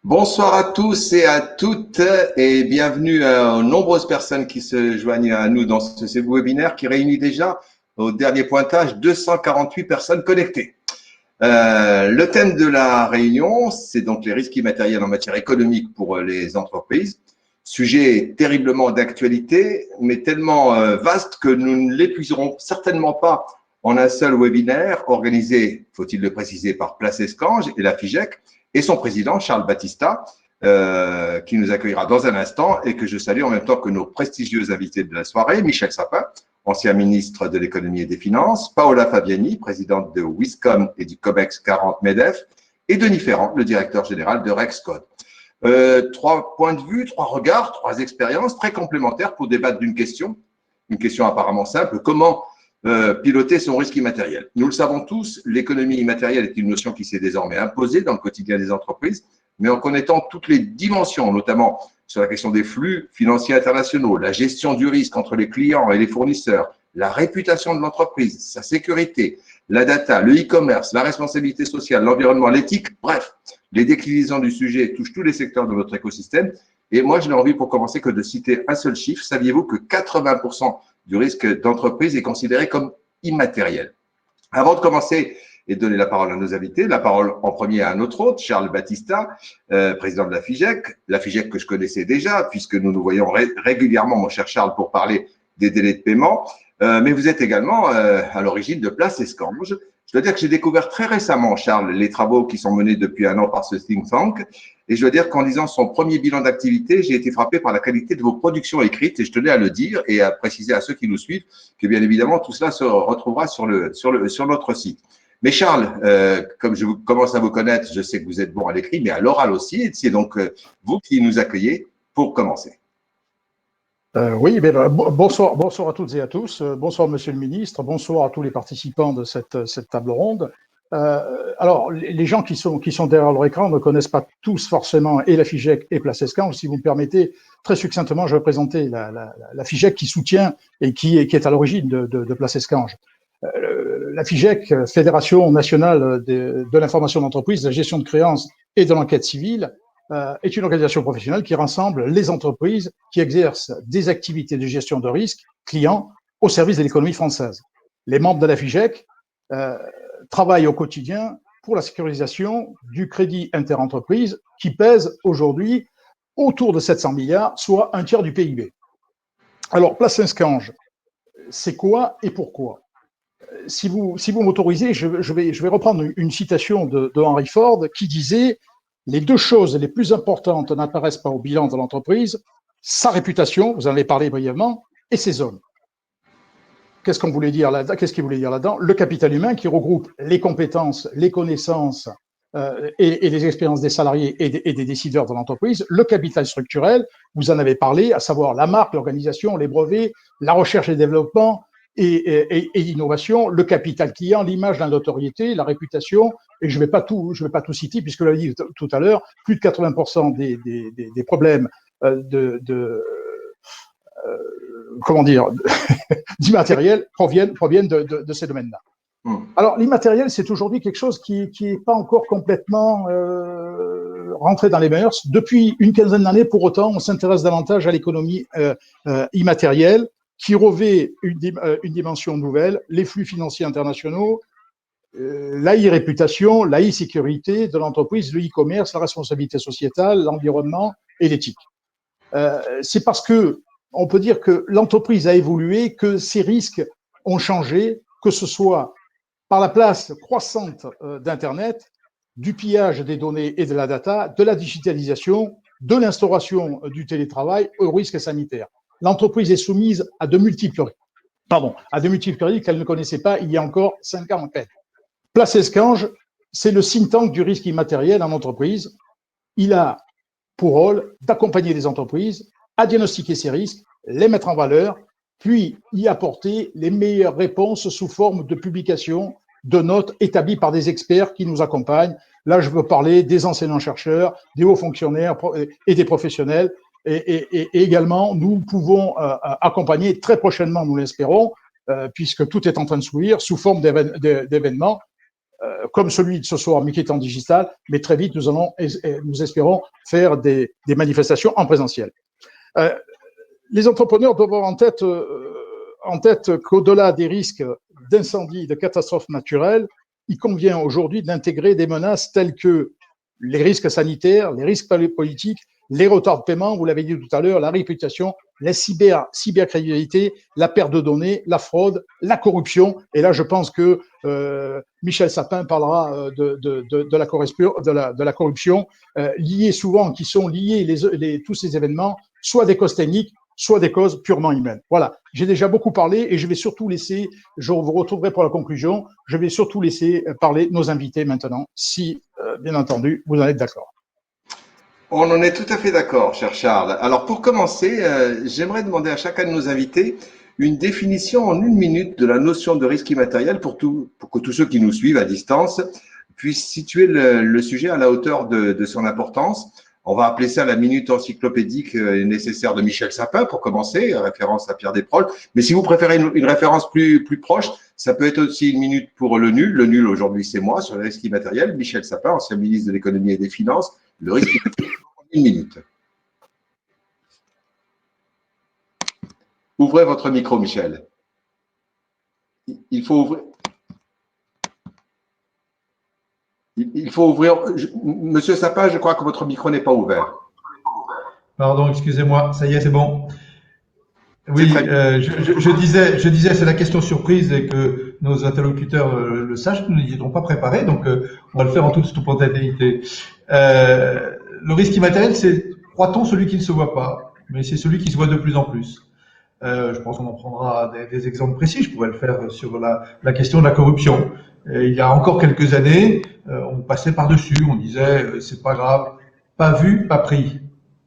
Bonsoir à tous et à toutes et bienvenue aux nombreuses personnes qui se joignent à nous dans ce webinaire qui réunit déjà au dernier pointage 248 personnes connectées. Le thème de la réunion, c'est donc les risques immatériels en matière économique pour les entreprises. Sujet terriblement d'actualité, mais tellement vaste que nous ne l'épuiserons certainement pas en un seul webinaire organisé, faut-il le préciser, par Place Escange et la FIGEC et son président Charles Battista, qui nous accueillera dans un instant et que je salue en même temps que nos prestigieux invités de la soirée, Michel Sapin, ancien ministre de l'économie et des finances, Paola Fabiani, présidente de Wiscom et du COMEX 40 MEDEF, et Denis Ferrand, le directeur général de Rexcode. Trois points de vue, trois regards, trois expériences très complémentaires pour débattre d'une question, une question apparemment simple, comment piloter son risque immatériel. Nous le savons tous, l'économie immatérielle est une notion qui s'est désormais imposée dans le quotidien des entreprises, mais en connaissant toutes les dimensions, notamment sur la question des flux financiers internationaux, la gestion du risque entre les clients et les fournisseurs, la réputation de l'entreprise, sa sécurité, la data, le e-commerce, la responsabilité sociale, l'environnement, l'éthique, bref, les déclinaisons du sujet touchent tous les secteurs de notre écosystème. Et moi, je n'ai envie pour commencer que de citer un seul chiffre. Saviez-vous que 80% du risque d'entreprise est considéré comme immatériel? Avant de commencer et de donner la parole à nos invités, la parole en premier à un autre hôte, Charles Battista, président de la FIGEC que je connaissais déjà, puisque nous nous voyons régulièrement, mon cher Charles, pour parler des délais de paiement, mais vous êtes également à l'origine de Place Escange. Je dois dire que j'ai découvert très récemment, Charles, les travaux qui sont menés depuis un an par ce think tank, et je dois dire qu'en lisant son premier bilan d'activité, j'ai été frappé par la qualité de vos productions écrites, et je tenais à le dire et à préciser à ceux qui nous suivent que bien évidemment tout cela se retrouvera sur notre site. Mais Charles, comme je commence à vous connaître, je sais que vous êtes bon à l'écrit, mais à l'oral aussi, et c'est donc vous qui nous accueillez pour commencer. Oui, bonsoir, bonsoir à toutes et à tous. Bonsoir, Monsieur le Ministre. Bonsoir à tous les participants de cette table ronde. Alors, les gens qui sont derrière leur écran ne connaissent pas tous forcément et la FIGEC et Place Escange. Si vous me permettez, très succinctement, je vais présenter la FIGEC qui soutient et qui est à l'origine de Place Escange. La FIGEC, Fédération nationale de l'information d'entreprise, de la gestion de créances et de l'enquête civile, est une organisation professionnelle qui rassemble les entreprises qui exercent des activités de gestion de risque clients au service de l'économie française. Les membres de la FIGEC travaillent au quotidien pour la sécurisation du crédit interentreprise qui pèse aujourd'hui autour de 700 milliards, soit un tiers du PIB. Alors, Place Escange, c'est quoi et pourquoi? Si vous m'autorisez, je vais reprendre une citation de Henry Ford qui disait « Les deux choses les plus importantes n'apparaissent pas au bilan de l'entreprise, sa réputation, vous en avez parlé brièvement, et ses hommes. » Qu'est-ce qu'il voulait dire là-dedans? Le capital humain qui regroupe les compétences, les connaissances et les expériences des salariés et des décideurs de l'entreprise. Le capital structurel, vous en avez parlé, à savoir la marque, l'organisation, les brevets, la recherche et développement, et l'innovation, le capital client, l'image, la notoriété, la réputation, et je vais pas tout citer puisque je l'ai dit tout à l'heure, plus de 80% des problèmes d'immatériel proviennent de ces domaines-là. Alors l'immatériel, c'est aujourd'hui quelque chose qui est pas encore complètement rentré dans les mœurs. Depuis une quinzaine d'années, pour autant, on s'intéresse davantage à l'économie immatérielle, qui revêt une dimension nouvelle, les flux financiers internationaux, la e-réputation, la e-sécurité de l'entreprise, le e-commerce, la responsabilité sociétale, l'environnement et l'éthique. C'est parce que on peut dire que l'entreprise a évolué, que ces risques ont changé, que ce soit par la place croissante d'Internet, du pillage des données et de la data, de la digitalisation, de l'instauration du télétravail au risque sanitaire. L'entreprise est soumise à de multiples risques qu'elle ne connaissait pas il y a encore 5 ans en peine. Place Escange, c'est le think tank du risque immatériel en entreprise. Il a pour rôle d'accompagner les entreprises à diagnostiquer ces risques, les mettre en valeur, puis y apporter les meilleures réponses sous forme de publications, de notes établies par des experts qui nous accompagnent. Là, je veux parler des enseignants-chercheurs, des hauts fonctionnaires et des professionnels. Et également, nous pouvons accompagner très prochainement, nous l'espérons, puisque tout est en train de s'ouvrir, sous forme d'événements, comme celui de ce soir, mais qui est en digital. Mais très vite, nous espérons faire des manifestations en présentiel. Les entrepreneurs doivent avoir en tête qu'au-delà des risques d'incendie, de catastrophes naturelles, il convient aujourd'hui d'intégrer des menaces telles que les risques sanitaires, les risques politiques, les retards de paiement, vous l'avez dit tout à l'heure, la réputation, la cybercriminalité, la perte de données, la fraude, la corruption. Et là, je pense que Michel Sapin parlera de la corruption qui sont liés tous ces événements, soit des causes techniques, soit des causes purement humaines. Voilà, j'ai déjà beaucoup parlé et je vais surtout laisser, je vous retrouverai pour la conclusion, je vais surtout laisser parler nos invités maintenant, si, bien entendu, vous en êtes d'accord. On en est tout à fait d'accord, cher Charles. Alors pour commencer, j'aimerais demander à chacun de nos invités une définition en 1 minute de la notion de risque immatériel pour que tous ceux qui nous suivent à distance puissent situer le sujet à la hauteur de son importance. On va appeler ça la minute encyclopédique nécessaire de Michel Sapin pour commencer, référence à Pierre Desproges. Mais si vous préférez une référence plus proche, ça peut être aussi 1 minute pour le nul. Le nul aujourd'hui, c'est moi sur le risque immatériel. Michel Sapin, ancien ministre de l'économie et des finances. Le risque immatériel en 1 minute. Ouvrez votre micro, Michel. Il faut ouvrir. Il faut ouvrir. Monsieur Sapin, je crois que votre micro n'est pas ouvert. Pardon, excusez-moi. Ça y est, c'est bon. Oui, je disais, c'est la question surprise et que nos interlocuteurs le sachent, nous n'y étions pas préparés, donc on va le faire en toute spontanéité. Le risque immatériel, c'est, croit-on, celui qui ne se voit pas, mais c'est celui qui se voit de plus en plus. Je pense qu'on en prendra des exemples précis. Je pourrais le faire sur la question de la corruption. Il y a encore quelques années, on passait par-dessus, on disait c'est pas grave, pas vu, pas pris.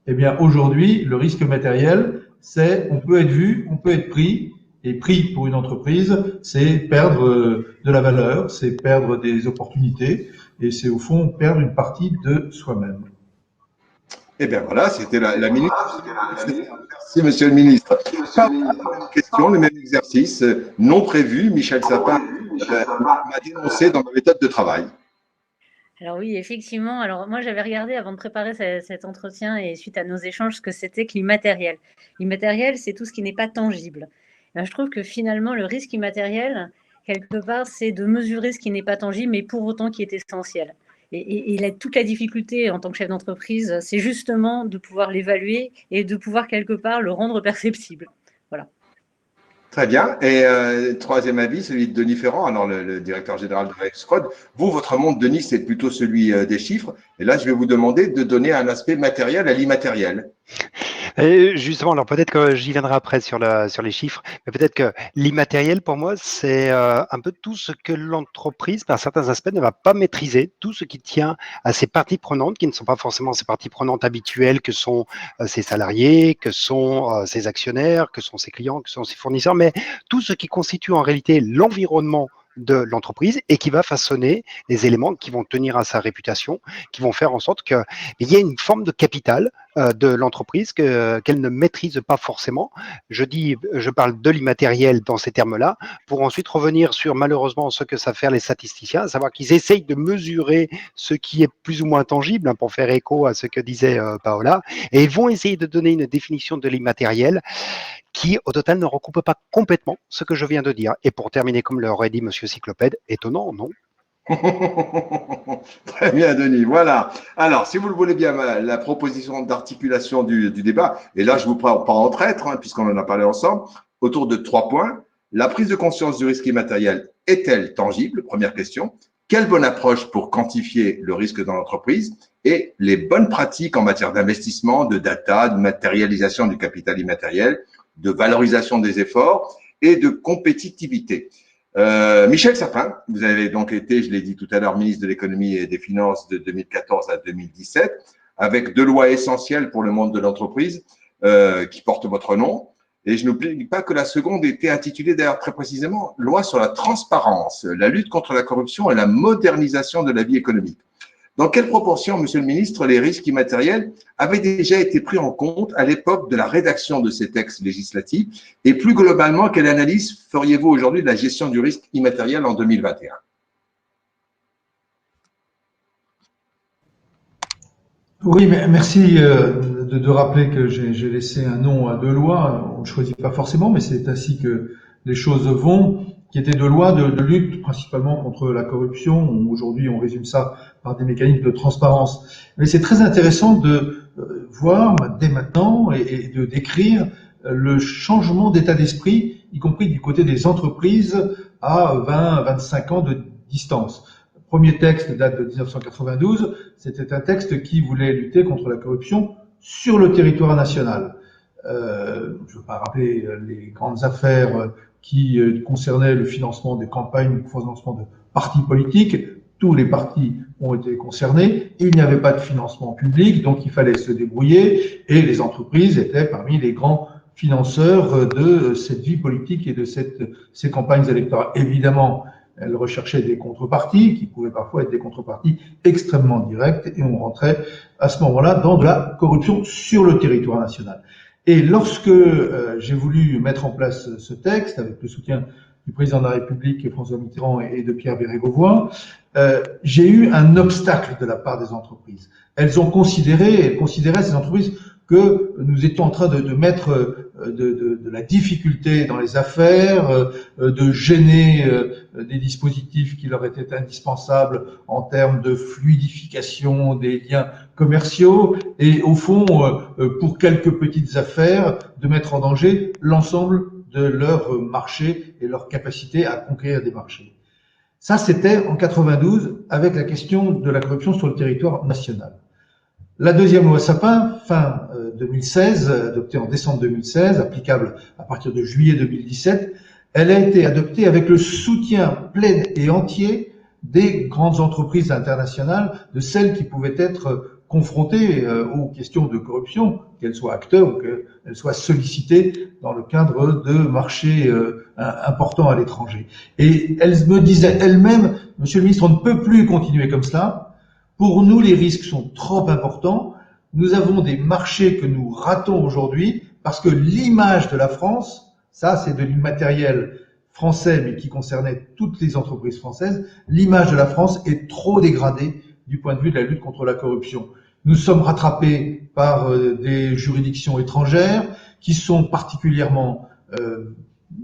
Eh bien aujourd'hui, le risque matériel, c'est on peut être vu, on peut être pris, et pris pour une entreprise, c'est perdre de la valeur, c'est perdre des opportunités, et c'est au fond perdre une partie de soi-même. Eh bien voilà, c'était la minute. Merci, monsieur le ministre. Pas la même question, le même exercice non prévu. Michel Sapin m'a dénoncé dans ma méthode de travail. Alors oui, effectivement. Alors moi, j'avais regardé avant de préparer cet entretien et suite à nos échanges ce que c'était que l'immatériel. L'immatériel, c'est tout ce qui n'est pas tangible. Je trouve que finalement, le risque immatériel, quelque part, c'est de mesurer ce qui n'est pas tangible, mais pour autant qui est essentiel. Et toute la difficulté en tant que chef d'entreprise, c'est justement de pouvoir l'évaluer et de pouvoir quelque part le rendre perceptible. Voilà. Très bien. Et troisième avis, celui de Denis Ferrand, alors le directeur général de Rexcode. Vous, votre monde, Denis, c'est plutôt celui des chiffres. Et là, je vais vous demander de donner un aspect matériel à l'immatériel. Et justement, alors peut-être que j'y viendrai après sur les chiffres, mais peut-être que l'immatériel, pour moi, c'est un peu tout ce que l'entreprise, par certains aspects, ne va pas maîtriser, tout ce qui tient à ses parties prenantes, qui ne sont pas forcément ses parties prenantes habituelles, que sont ses salariés, que sont ses actionnaires, que sont ses clients, que sont ses fournisseurs, mais tout ce qui constitue en réalité l'environnement de l'entreprise et qui va façonner les éléments qui vont tenir à sa réputation, qui vont faire en sorte qu'il y ait une forme de capital de l'entreprise qu'elle ne maîtrise pas forcément. Je parle de l'immatériel dans ces termes-là, pour ensuite revenir sur malheureusement ce que savent faire les statisticiens, à savoir qu'ils essayent de mesurer ce qui est plus ou moins tangible, pour faire écho à ce que disait Paola, et ils vont essayer de donner une définition de l'immatériel qui, au total, ne recoupe pas complètement ce que je viens de dire. Et pour terminer, comme l'aurait dit Monsieur Cyclopède, étonnant, non? Très bien, Denis. Voilà. Alors, si vous le voulez bien, la proposition d'articulation du débat, et là, je vous prends pas en traître, puisqu'on en a parlé ensemble, autour de 3 points. La prise de conscience du risque immatériel est-elle tangible? Première question. Quelle bonne approche pour quantifier le risque dans l'entreprise? Et les bonnes pratiques en matière d'investissement, de data, de matérialisation du capital immatériel, de valorisation des efforts et de compétitivité. Michel Sapin, vous avez donc été, je l'ai dit tout à l'heure, ministre de l'économie et des finances de 2014 à 2017, avec 2 lois essentielles pour le monde de l'entreprise qui portent votre nom. Et je n'oublie pas que la seconde était intitulée d'ailleurs très précisément Loi sur la transparence, la lutte contre la corruption et la modernisation de la vie économique. Dans quelle proportion, Monsieur le ministre, les risques immatériels avaient déjà été pris en compte à l'époque de la rédaction de ces textes législatifs? Et plus globalement, quelle analyse feriez-vous aujourd'hui de la gestion du risque immatériel en 2021? Oui, mais merci de rappeler que j'ai laissé un nom à deux lois. On ne choisit pas forcément, mais c'est ainsi que les choses vont, qui étaient deux lois de lutte principalement contre la corruption. Aujourd'hui, on résume ça par des mécanismes de transparence. Mais c'est très intéressant de voir dès maintenant et de décrire le changement d'état d'esprit, y compris du côté des entreprises à 20-25 ans de distance. Le premier texte date de 1992. C'était un texte qui voulait lutter contre la corruption sur le territoire national. Je ne veux pas rappeler les grandes affaires qui concernaient le financement des campagnes, le financement de partis politiques. Tous les partis ont été concernés. Il n'y avait pas de financement public, donc il fallait se débrouiller. Et les entreprises étaient parmi les grands financeurs de cette vie politique et de ces campagnes électorales. Évidemment, elles recherchaient des contreparties, qui pouvaient parfois être des contreparties extrêmement directes, et on rentrait à ce moment-là dans de la corruption sur le territoire national. Et lorsque j'ai voulu mettre en place ce texte, avec le soutien du président de la République, François Mitterrand, et de Pierre Bérégovoy, j'ai eu un obstacle de la part des entreprises. Elles considéraient ces entreprises que nous étions en train de mettre de la difficulté dans les affaires, de gêner des dispositifs qui leur étaient indispensables en termes de fluidification des liens commerciaux et au fond, pour quelques petites affaires, de mettre en danger l'ensemble de leur marché et leur capacité à conquérir des marchés. Ça, c'était en 92 avec la question de la corruption sur le territoire national. La deuxième loi Sapin, fin 2016, adoptée en décembre 2016, applicable à partir de juillet 2017, elle a été adoptée avec le soutien plein et entier des grandes entreprises internationales, de celles qui pouvaient être confrontées aux questions de corruption, qu'elles soient acteurs ou qu'elles soient sollicitées dans le cadre de marchés importants à l'étranger. Et elles me disaient elles-mêmes, Monsieur le ministre, on ne peut plus continuer comme cela. Pour nous, les risques sont trop importants. Nous avons des marchés que nous ratons aujourd'hui parce que l'image de la France, ça c'est de l'immatériel français mais qui concernait toutes les entreprises françaises, l'image de la France est trop dégradée du point de vue de la lutte contre la corruption. Nous sommes rattrapés par des juridictions étrangères qui sont particulièrement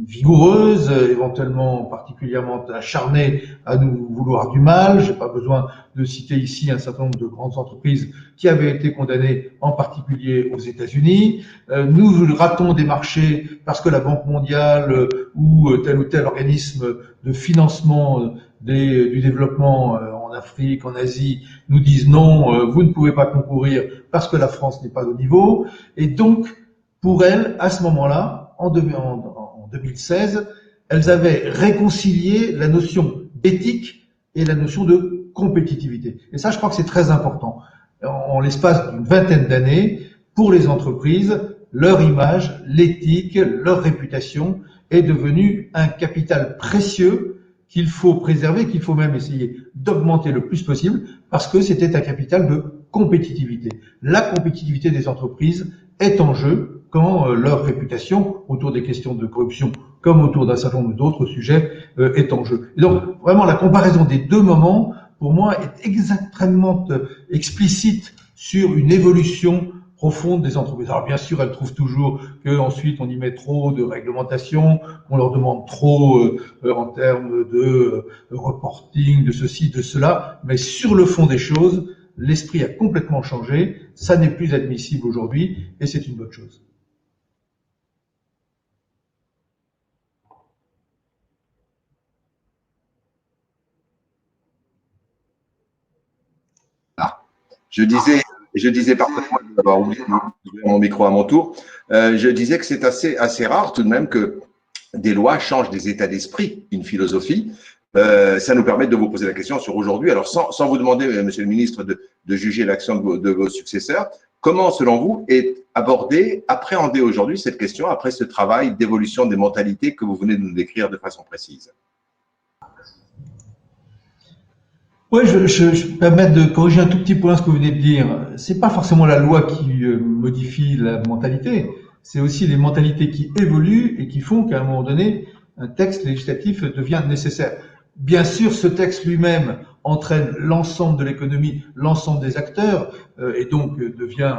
vigoureuses, éventuellement particulièrement acharnées à nous vouloir du mal. J'ai pas besoin de citer ici un certain nombre de grandes entreprises qui avaient été condamnées, en particulier aux États-Unis. Nous ratons des marchés parce que la Banque mondiale ou tel organisme de financement du développement en Afrique, en Asie, nous disent non, vous ne pouvez pas concourir parce que la France n'est pas au niveau. Et donc, pour elles, à ce moment-là, en 2016, elles avaient réconcilié la notion d'éthique et la notion de compétitivité. Et ça, je crois que c'est très important. En l'espace d'une vingtaine d'années, pour les entreprises, leur image, l'éthique, leur réputation est devenue un capital précieux qu'il faut préserver, qu'il faut même essayer d'augmenter le plus possible, parce que c'était un capital de compétitivité. La compétitivité des entreprises est en jeu quand leur réputation autour des questions de corruption comme autour d'un certain nombre d'autres sujets est en jeu. Et donc, vraiment, la comparaison des deux moments, pour moi, est extrêmement explicite sur une évolution profonde des entreprises. Alors, bien sûr, elles trouvent toujours qu'ensuite, on y met trop de réglementation, qu'on leur demande trop en termes de reporting, de ceci, de cela, mais sur le fond des choses, l'esprit a complètement changé, ça n'est plus admissible aujourd'hui, et c'est une bonne chose. Je disais, pardonnez-moi d'avoir oublié d'ouvrir mon micro à mon tour, je disais que c'est assez rare tout de même que des lois changent des états d'esprit, une philosophie. Ça nous permet de vous poser la question sur aujourd'hui. Alors, sans vous demander, Monsieur le Ministre, de juger l'action de vos successeurs, comment, selon vous, est appréhendée aujourd'hui cette question après ce travail d'évolution des mentalités que vous venez de nous décrire de façon précise? Oui, je me permets de corriger un tout petit point ce que vous venez de dire. C'est pas forcément la loi qui modifie la mentalité, c'est aussi les mentalités qui évoluent et qui font qu'à un moment donné, un texte législatif devient nécessaire. Bien sûr, ce texte lui-même, entraîne l'ensemble de l'économie, l'ensemble des acteurs, et donc devient,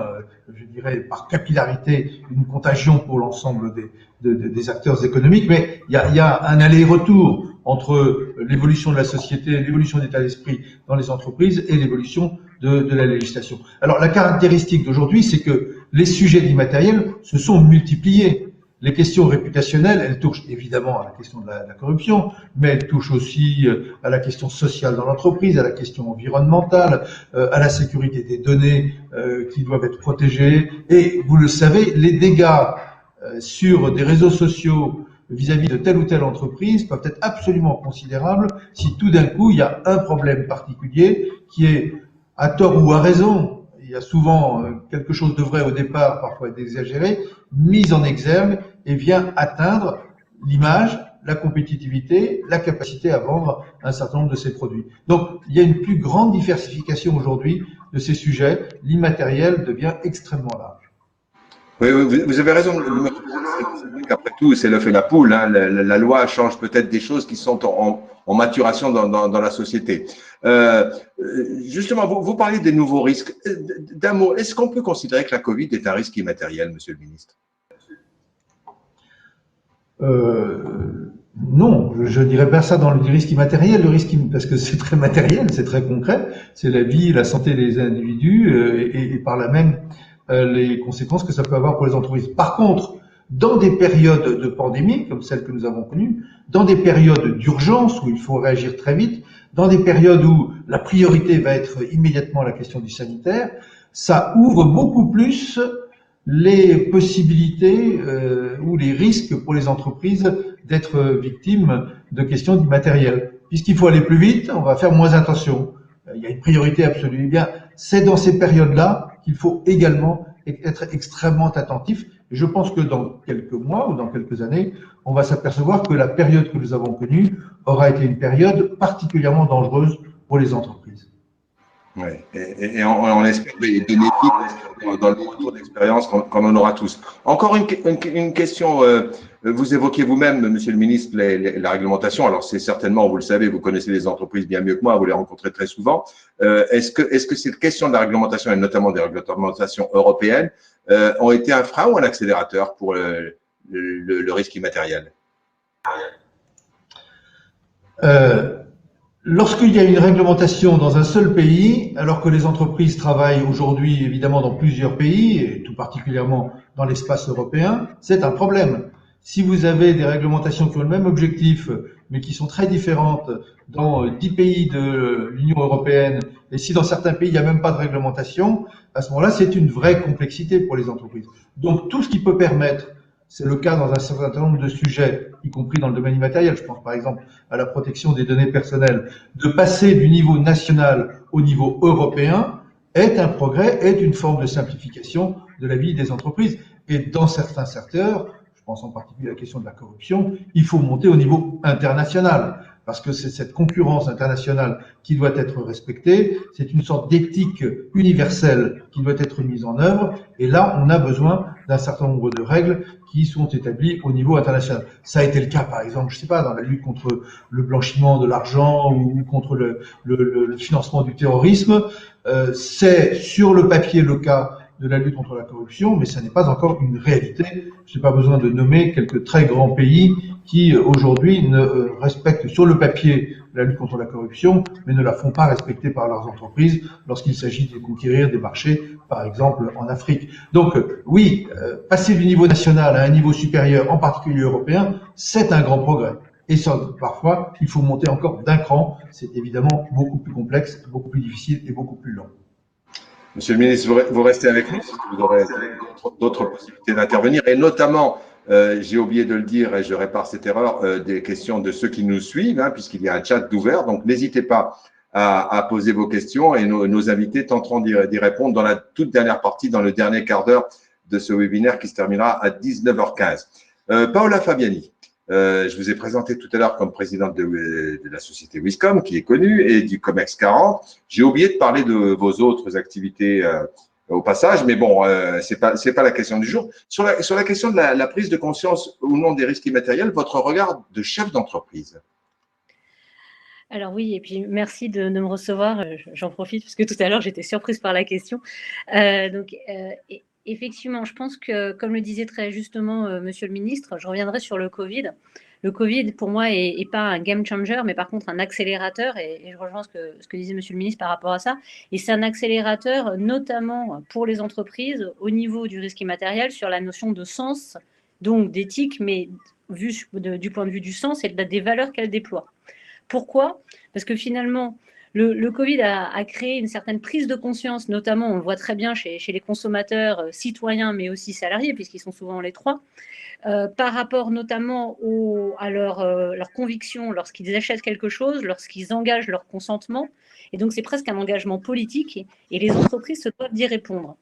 je dirais, par capillarité, une contagion pour l'ensemble des acteurs économiques. Mais il y a un aller-retour entre l'évolution de la société, l'évolution de l'état d'esprit dans les entreprises et l'évolution de la législation. Alors la caractéristique d'aujourd'hui, c'est que les sujets d'immatériel se sont multipliés. Les questions réputationnelles, elles touchent évidemment à la question de la corruption, mais elles touchent aussi à la question sociale dans l'entreprise, à la question environnementale, à la sécurité des données qui doivent être protégées. Et vous le savez, les dégâts sur des réseaux sociaux vis-à-vis de telle ou telle entreprise peuvent être absolument considérables si tout d'un coup il y a un problème particulier qui est, à tort ou à raison, il y a souvent quelque chose de vrai au départ, parfois d'exagéré, mise en exergue et vient atteindre l'image, la compétitivité, la capacité à vendre un certain nombre de ces produits. Donc, il y a une plus grande diversification aujourd'hui de ces sujets. L'immatériel devient extrêmement large. Oui, vous avez raison. Après tout, c'est l'œuf et la poule. Hein. La loi change peut-être des choses qui sont en maturation dans la société. Justement, vous parlez des nouveaux risques. D'un mot, est-ce qu'on peut considérer que la Covid est un risque immatériel, Monsieur le Ministre? Non, je dirais pas ça dans le risque immatériel, parce que c'est très matériel, c'est très concret, c'est la vie et la santé des individus et par là même les conséquences que ça peut avoir pour les entreprises. Par contre, dans des périodes de pandémie, comme celle que nous avons connues, dans des périodes d'urgence où il faut réagir très vite, dans des périodes où la priorité va être immédiatement la question du sanitaire, ça ouvre beaucoup plus les possibilités ou les risques pour les entreprises d'être victimes de questions d'immatériel. Puisqu'il faut aller plus vite, on va faire moins attention. Il y a une priorité absolue. Eh bien, c'est dans ces périodes-là qu'il faut également être extrêmement attentif. Et je pense que dans quelques mois ou dans quelques années, on va s'apercevoir que la période que nous avons connue aura été une période particulièrement dangereuse pour les entreprises. Oui, et on espère des bénéfices dans le retour d'expérience qu'on en aura tous. Encore une question, vous évoquez vous-même, Monsieur le Ministre, la réglementation. Alors c'est certainement, vous le savez, vous connaissez les entreprises bien mieux que moi, vous les rencontrez très souvent. Est-ce que cette question de la réglementation, et notamment des réglementations européennes, ont été un frein ou un accélérateur pour le risque immatériel? Lorsqu'il y a une réglementation dans un seul pays, alors que les entreprises travaillent aujourd'hui évidemment dans plusieurs pays, et tout particulièrement dans l'espace européen, c'est un problème. Si vous avez des réglementations qui ont le même objectif, mais qui sont très différentes dans 10 pays de l'Union européenne, et si dans certains pays il n'y a même pas de réglementation, à ce moment-là, c'est une vraie complexité pour les entreprises. Donc tout ce qui peut permettre, c'est le cas dans un certain nombre de sujets, y compris dans le domaine immatériel, je pense par exemple à la protection des données personnelles, de passer du niveau national au niveau européen est un progrès, est une forme de simplification de la vie des entreprises. Et dans certains secteurs, je pense en particulier à la question de la corruption, il faut monter au niveau international, parce que c'est cette concurrence internationale qui doit être respectée, c'est une sorte d'éthique universelle qui doit être mise en œuvre, et là on a besoin d'un certain nombre de règles qui sont établies au niveau international. Ça a été le cas, par exemple, je sais pas, dans la lutte contre le blanchiment de l'argent ou contre le financement du terrorisme. C'est sur le papier le cas de la lutte contre la corruption, mais ça n'est pas encore une réalité. Je n'ai pas besoin de nommer quelques très grands pays qui aujourd'hui ne respectent sur le papier la lutte contre la corruption, mais ne la font pas respecter par leurs entreprises lorsqu'il s'agit de conquérir des marchés, par exemple en Afrique. Donc oui, passer du niveau national à un niveau supérieur, en particulier européen, c'est un grand progrès. Et ça, parfois, il faut monter encore d'un cran. C'est évidemment beaucoup plus complexe, beaucoup plus difficile et beaucoup plus long. Monsieur le ministre, vous restez avec nous, vous aurez d'autres possibilités d'intervenir, et notamment, j'ai oublié de le dire et je répare cette erreur, des questions de ceux qui nous suivent, hein, puisqu'il y a un chat d'ouvert, donc n'hésitez pas à poser vos questions et nos invités tenteront d'y répondre dans la toute dernière partie, dans le dernier quart d'heure de ce webinaire qui se terminera à 19h15. Paola Fabiani. Je vous ai présenté tout à l'heure comme présidente de la société Wiscom, qui est connue, et du COMEX 40. J'ai oublié de parler de vos autres activités au passage, mais bon, c'est pas la question du jour. Sur la question de la prise de conscience ou non des risques immatériels, votre regard de chef d'entreprise. Alors oui, et puis merci de me recevoir. J'en profite parce que tout à l'heure, j'étais surprise par la question. Effectivement, je pense que, comme le disait très justement Monsieur le ministre, je reviendrai sur le Covid. Le Covid, pour moi, est pas un game changer, mais par contre un accélérateur. Et je rejoins ce que disait Monsieur le ministre par rapport à ça. Et c'est un accélérateur, notamment pour les entreprises, au niveau du risque immatériel, sur la notion de sens, donc d'éthique, mais vu du point de vue du sens et des valeurs qu'elle déploie. Pourquoi? Parce que finalement, le Covid a créé une certaine prise de conscience, notamment, on le voit très bien chez les consommateurs, citoyens, mais aussi salariés, puisqu'ils sont souvent les trois, par rapport notamment à leur conviction lorsqu'ils achètent quelque chose, lorsqu'ils engagent leur consentement. Et donc, c'est presque un engagement politique et les entreprises se doivent d'y répondre.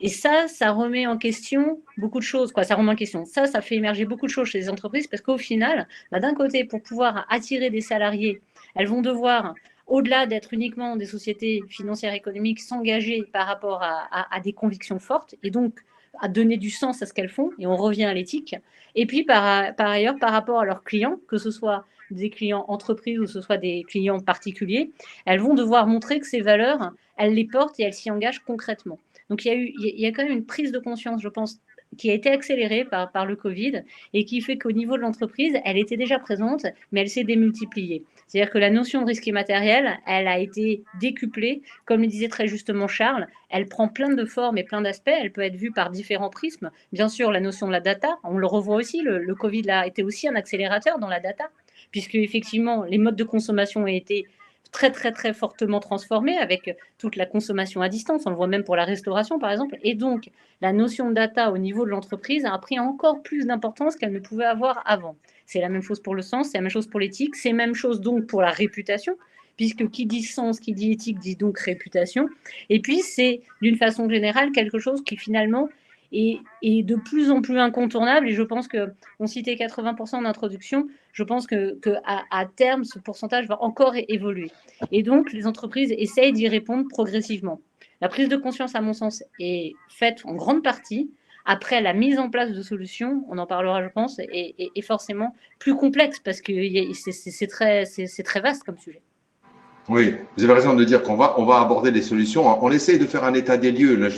Et ça remet en question beaucoup de choses, quoi. Ça remet en question. Ça fait émerger beaucoup de choses chez les entreprises parce qu'au final, d'un côté, pour pouvoir attirer des salariés, elles vont devoir, au-delà d'être uniquement des sociétés financières économiques, s'engager par rapport à des convictions fortes et donc à donner du sens à ce qu'elles font. Et on revient à l'éthique. Et puis, par ailleurs, par rapport à leurs clients, que ce soit des clients entreprises ou que ce soit des clients particuliers, elles vont devoir montrer que ces valeurs, elles les portent et elles s'y engagent concrètement. Donc, il y a quand même une prise de conscience, je pense, qui a été accélérée par le Covid et qui fait qu'au niveau de l'entreprise, elle était déjà présente, mais elle s'est démultipliée. C'est-à-dire que la notion de risque immatériel, elle a été décuplée. Comme le disait très justement Charles, elle prend plein de formes et plein d'aspects. Elle peut être vue par différents prismes. Bien sûr, la notion de la data, on le revoit aussi. Le Covid a été aussi un accélérateur dans la data, puisque effectivement, les modes de consommation ont été très, très, très fortement transformé avec toute la consommation à distance. On le voit même pour la restauration, par exemple. Et donc, la notion de data au niveau de l'entreprise a pris encore plus d'importance qu'elle ne pouvait avoir avant. C'est la même chose pour le sens, c'est la même chose pour l'éthique, c'est la même chose donc pour la réputation, puisque qui dit sens, qui dit éthique, dit donc réputation. Et puis, c'est d'une façon générale quelque chose qui finalement est de plus en plus incontournable. Et je pense qu'on citait 80% d'introduction. Je pense à terme, ce pourcentage va encore évoluer. Et donc, les entreprises essayent d'y répondre progressivement. La prise de conscience, à mon sens, est faite en grande partie. Après, la mise en place de solutions, on en parlera, je pense, est forcément plus complexe parce que c'est très vaste comme sujet. Oui, vous avez raison de dire qu'on va aborder les solutions. On essaye de faire un état des lieux là,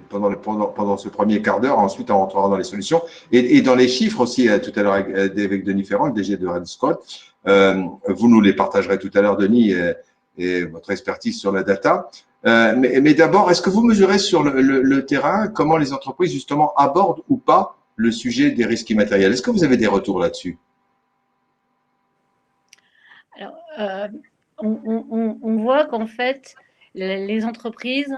pendant ce premier quart d'heure. Ensuite, on rentrera dans les solutions et dans les chiffres aussi. Tout à l'heure avec Denis Ferrand, le DG de Red Scott, vous nous les partagerez tout à l'heure, Denis, et votre expertise sur la data. Mais d'abord, est-ce que vous mesurez sur le terrain comment les entreprises justement abordent ou pas le sujet des risques immatériels? Est-ce que vous avez des retours là-dessus? Alors, on voit qu'en fait, les entreprises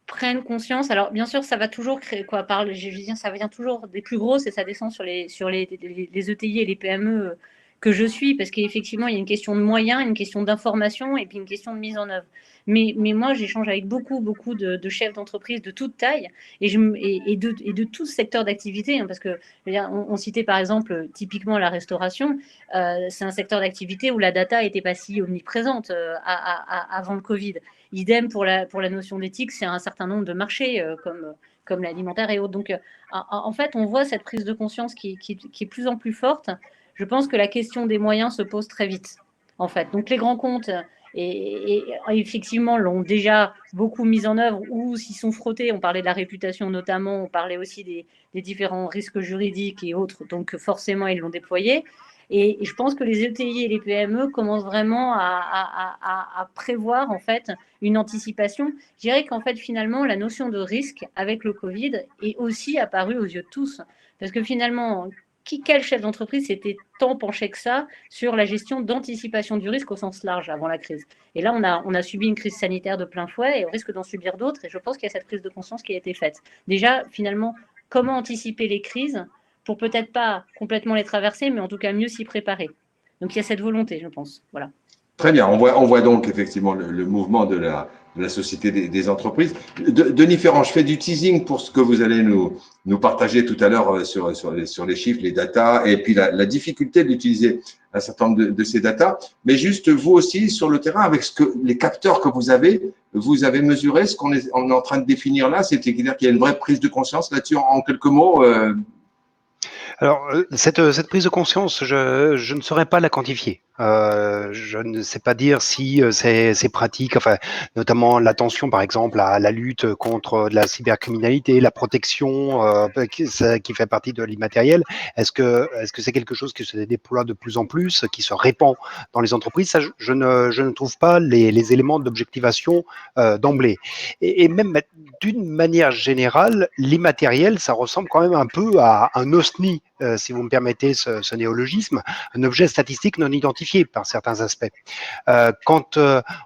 prennent conscience. Alors, bien sûr, ça va toujours créer quoi. Je veux dire, ça vient toujours des plus grosses et ça descend sur les ETI et les PME que je suis, parce qu'effectivement, il y a une question de moyens, une question d'information et puis une question de mise en œuvre. Mais moi, j'échange avec beaucoup de chefs d'entreprise de toute taille et de tout secteur d'activité, hein, parce que on citait par exemple typiquement la restauration. C'est un secteur d'activité où la data n'était pas si omniprésente avant le Covid. Idem pour la notion d'éthique, c'est un certain nombre de marchés comme l'alimentaire et autres. Donc, en fait, on voit cette prise de conscience qui est plus en plus forte. Je pense que la question des moyens se pose très vite, en fait. Donc, les grands comptes, et effectivement, l'ont déjà beaucoup mis en œuvre ou s'y sont frottés. On parlait de la réputation notamment, on parlait aussi des différents risques juridiques et autres. Donc, forcément, ils l'ont déployé. Et je pense que les ETI et les PME commencent vraiment à prévoir en fait une anticipation. Je dirais qu'en fait finalement la notion de risque avec le Covid est aussi apparue aux yeux de tous, parce que finalement quel chef d'entreprise s'était tant penché que ça sur la gestion d'anticipation du risque au sens large avant la crise. Et là on a subi une crise sanitaire de plein fouet et on risque d'en subir d'autres. Et je pense qu'il y a cette prise de conscience qui a été faite. Déjà finalement comment anticiper les crises pour peut-être pas complètement les traverser, mais en tout cas mieux s'y préparer. Donc il y a cette volonté, je pense. Voilà. Très bien, on voit donc effectivement le mouvement de la société des entreprises. Denis Ferrand, je fais du teasing pour ce que vous allez nous partager tout à l'heure sur les chiffres, les datas, et puis la difficulté d'utiliser un certain nombre de ces datas. Mais juste vous aussi, sur le terrain, avec les capteurs que vous avez mesuré ce qu'on est en train de définir là, c'est-à-dire qu'il y a une vraie prise de conscience là-dessus en quelques mots. Alors, cette prise de conscience, je ne saurais pas la quantifier. Je ne sais pas dire si c'est pratique, enfin, notamment l'attention, par exemple, à la lutte contre la cybercriminalité, la protection qui fait partie de l'immatériel. Est-ce que c'est quelque chose qui se déploie de plus en plus, qui se répand dans les entreprises? Ça, je ne trouve pas les éléments d'objectivation d'emblée. Et même d'une manière générale, l'immatériel, ça ressemble quand même un peu à un OSNI, si vous me permettez ce néologisme, un objet statistique non identifié par certains aspects. Quand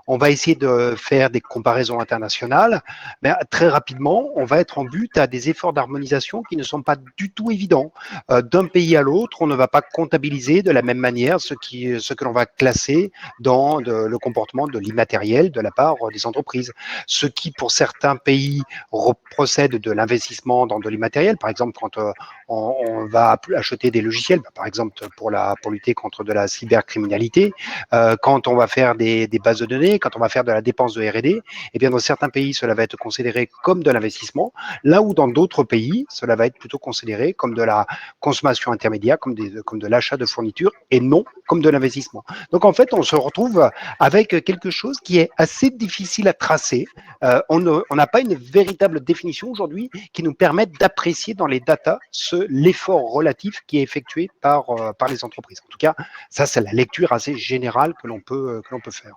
on va essayer de faire des comparaisons internationales, ben, très rapidement, on va être en but à des efforts d'harmonisation qui ne sont pas du tout évidents. D'un pays à l'autre, on ne va pas comptabiliser de la même manière ce que l'on va classer dans le comportement de l'immatériel de la part des entreprises. Ce qui, pour certains pays, procède de l'investissement dans de l'immatériel. Par exemple, quand on va acheter des logiciels, par exemple pour lutter contre de la cybercriminalité, quand on va faire des bases de données, quand on va faire de la dépense de R&D, eh bien dans certains pays, cela va être considéré comme de l'investissement, là où dans d'autres pays, cela va être plutôt considéré comme de la consommation intermédiaire, comme de l'achat de fournitures et non comme de l'investissement. Donc en fait, on se retrouve avec quelque chose qui est assez difficile à tracer. On n'a pas une véritable définition aujourd'hui qui nous permette d'apprécier dans les datas l'effort relatif qui est effectué par les entreprises. En tout cas, ça, c'est la lecture assez générale que l'on peut faire.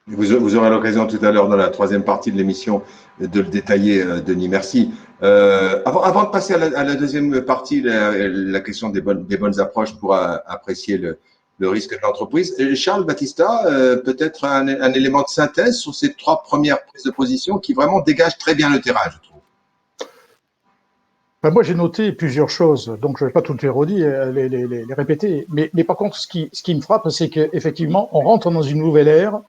Vous aurez l'occasion tout à l'heure dans la troisième partie de l'émission de le détailler, Denis. Merci. Avant de passer à la deuxième partie, la question des bonnes approches pour apprécier le risque de l'entreprise. Charles Battista, peut-être un élément de synthèse sur ces trois premières prises de position qui vraiment dégagent très bien le terrain, je trouve. Ben moi, j'ai noté plusieurs choses, donc je ne vais pas toutes les redire, les répéter. Mais par contre, ce qui me frappe, c'est qu'effectivement, on rentre dans une nouvelle ère.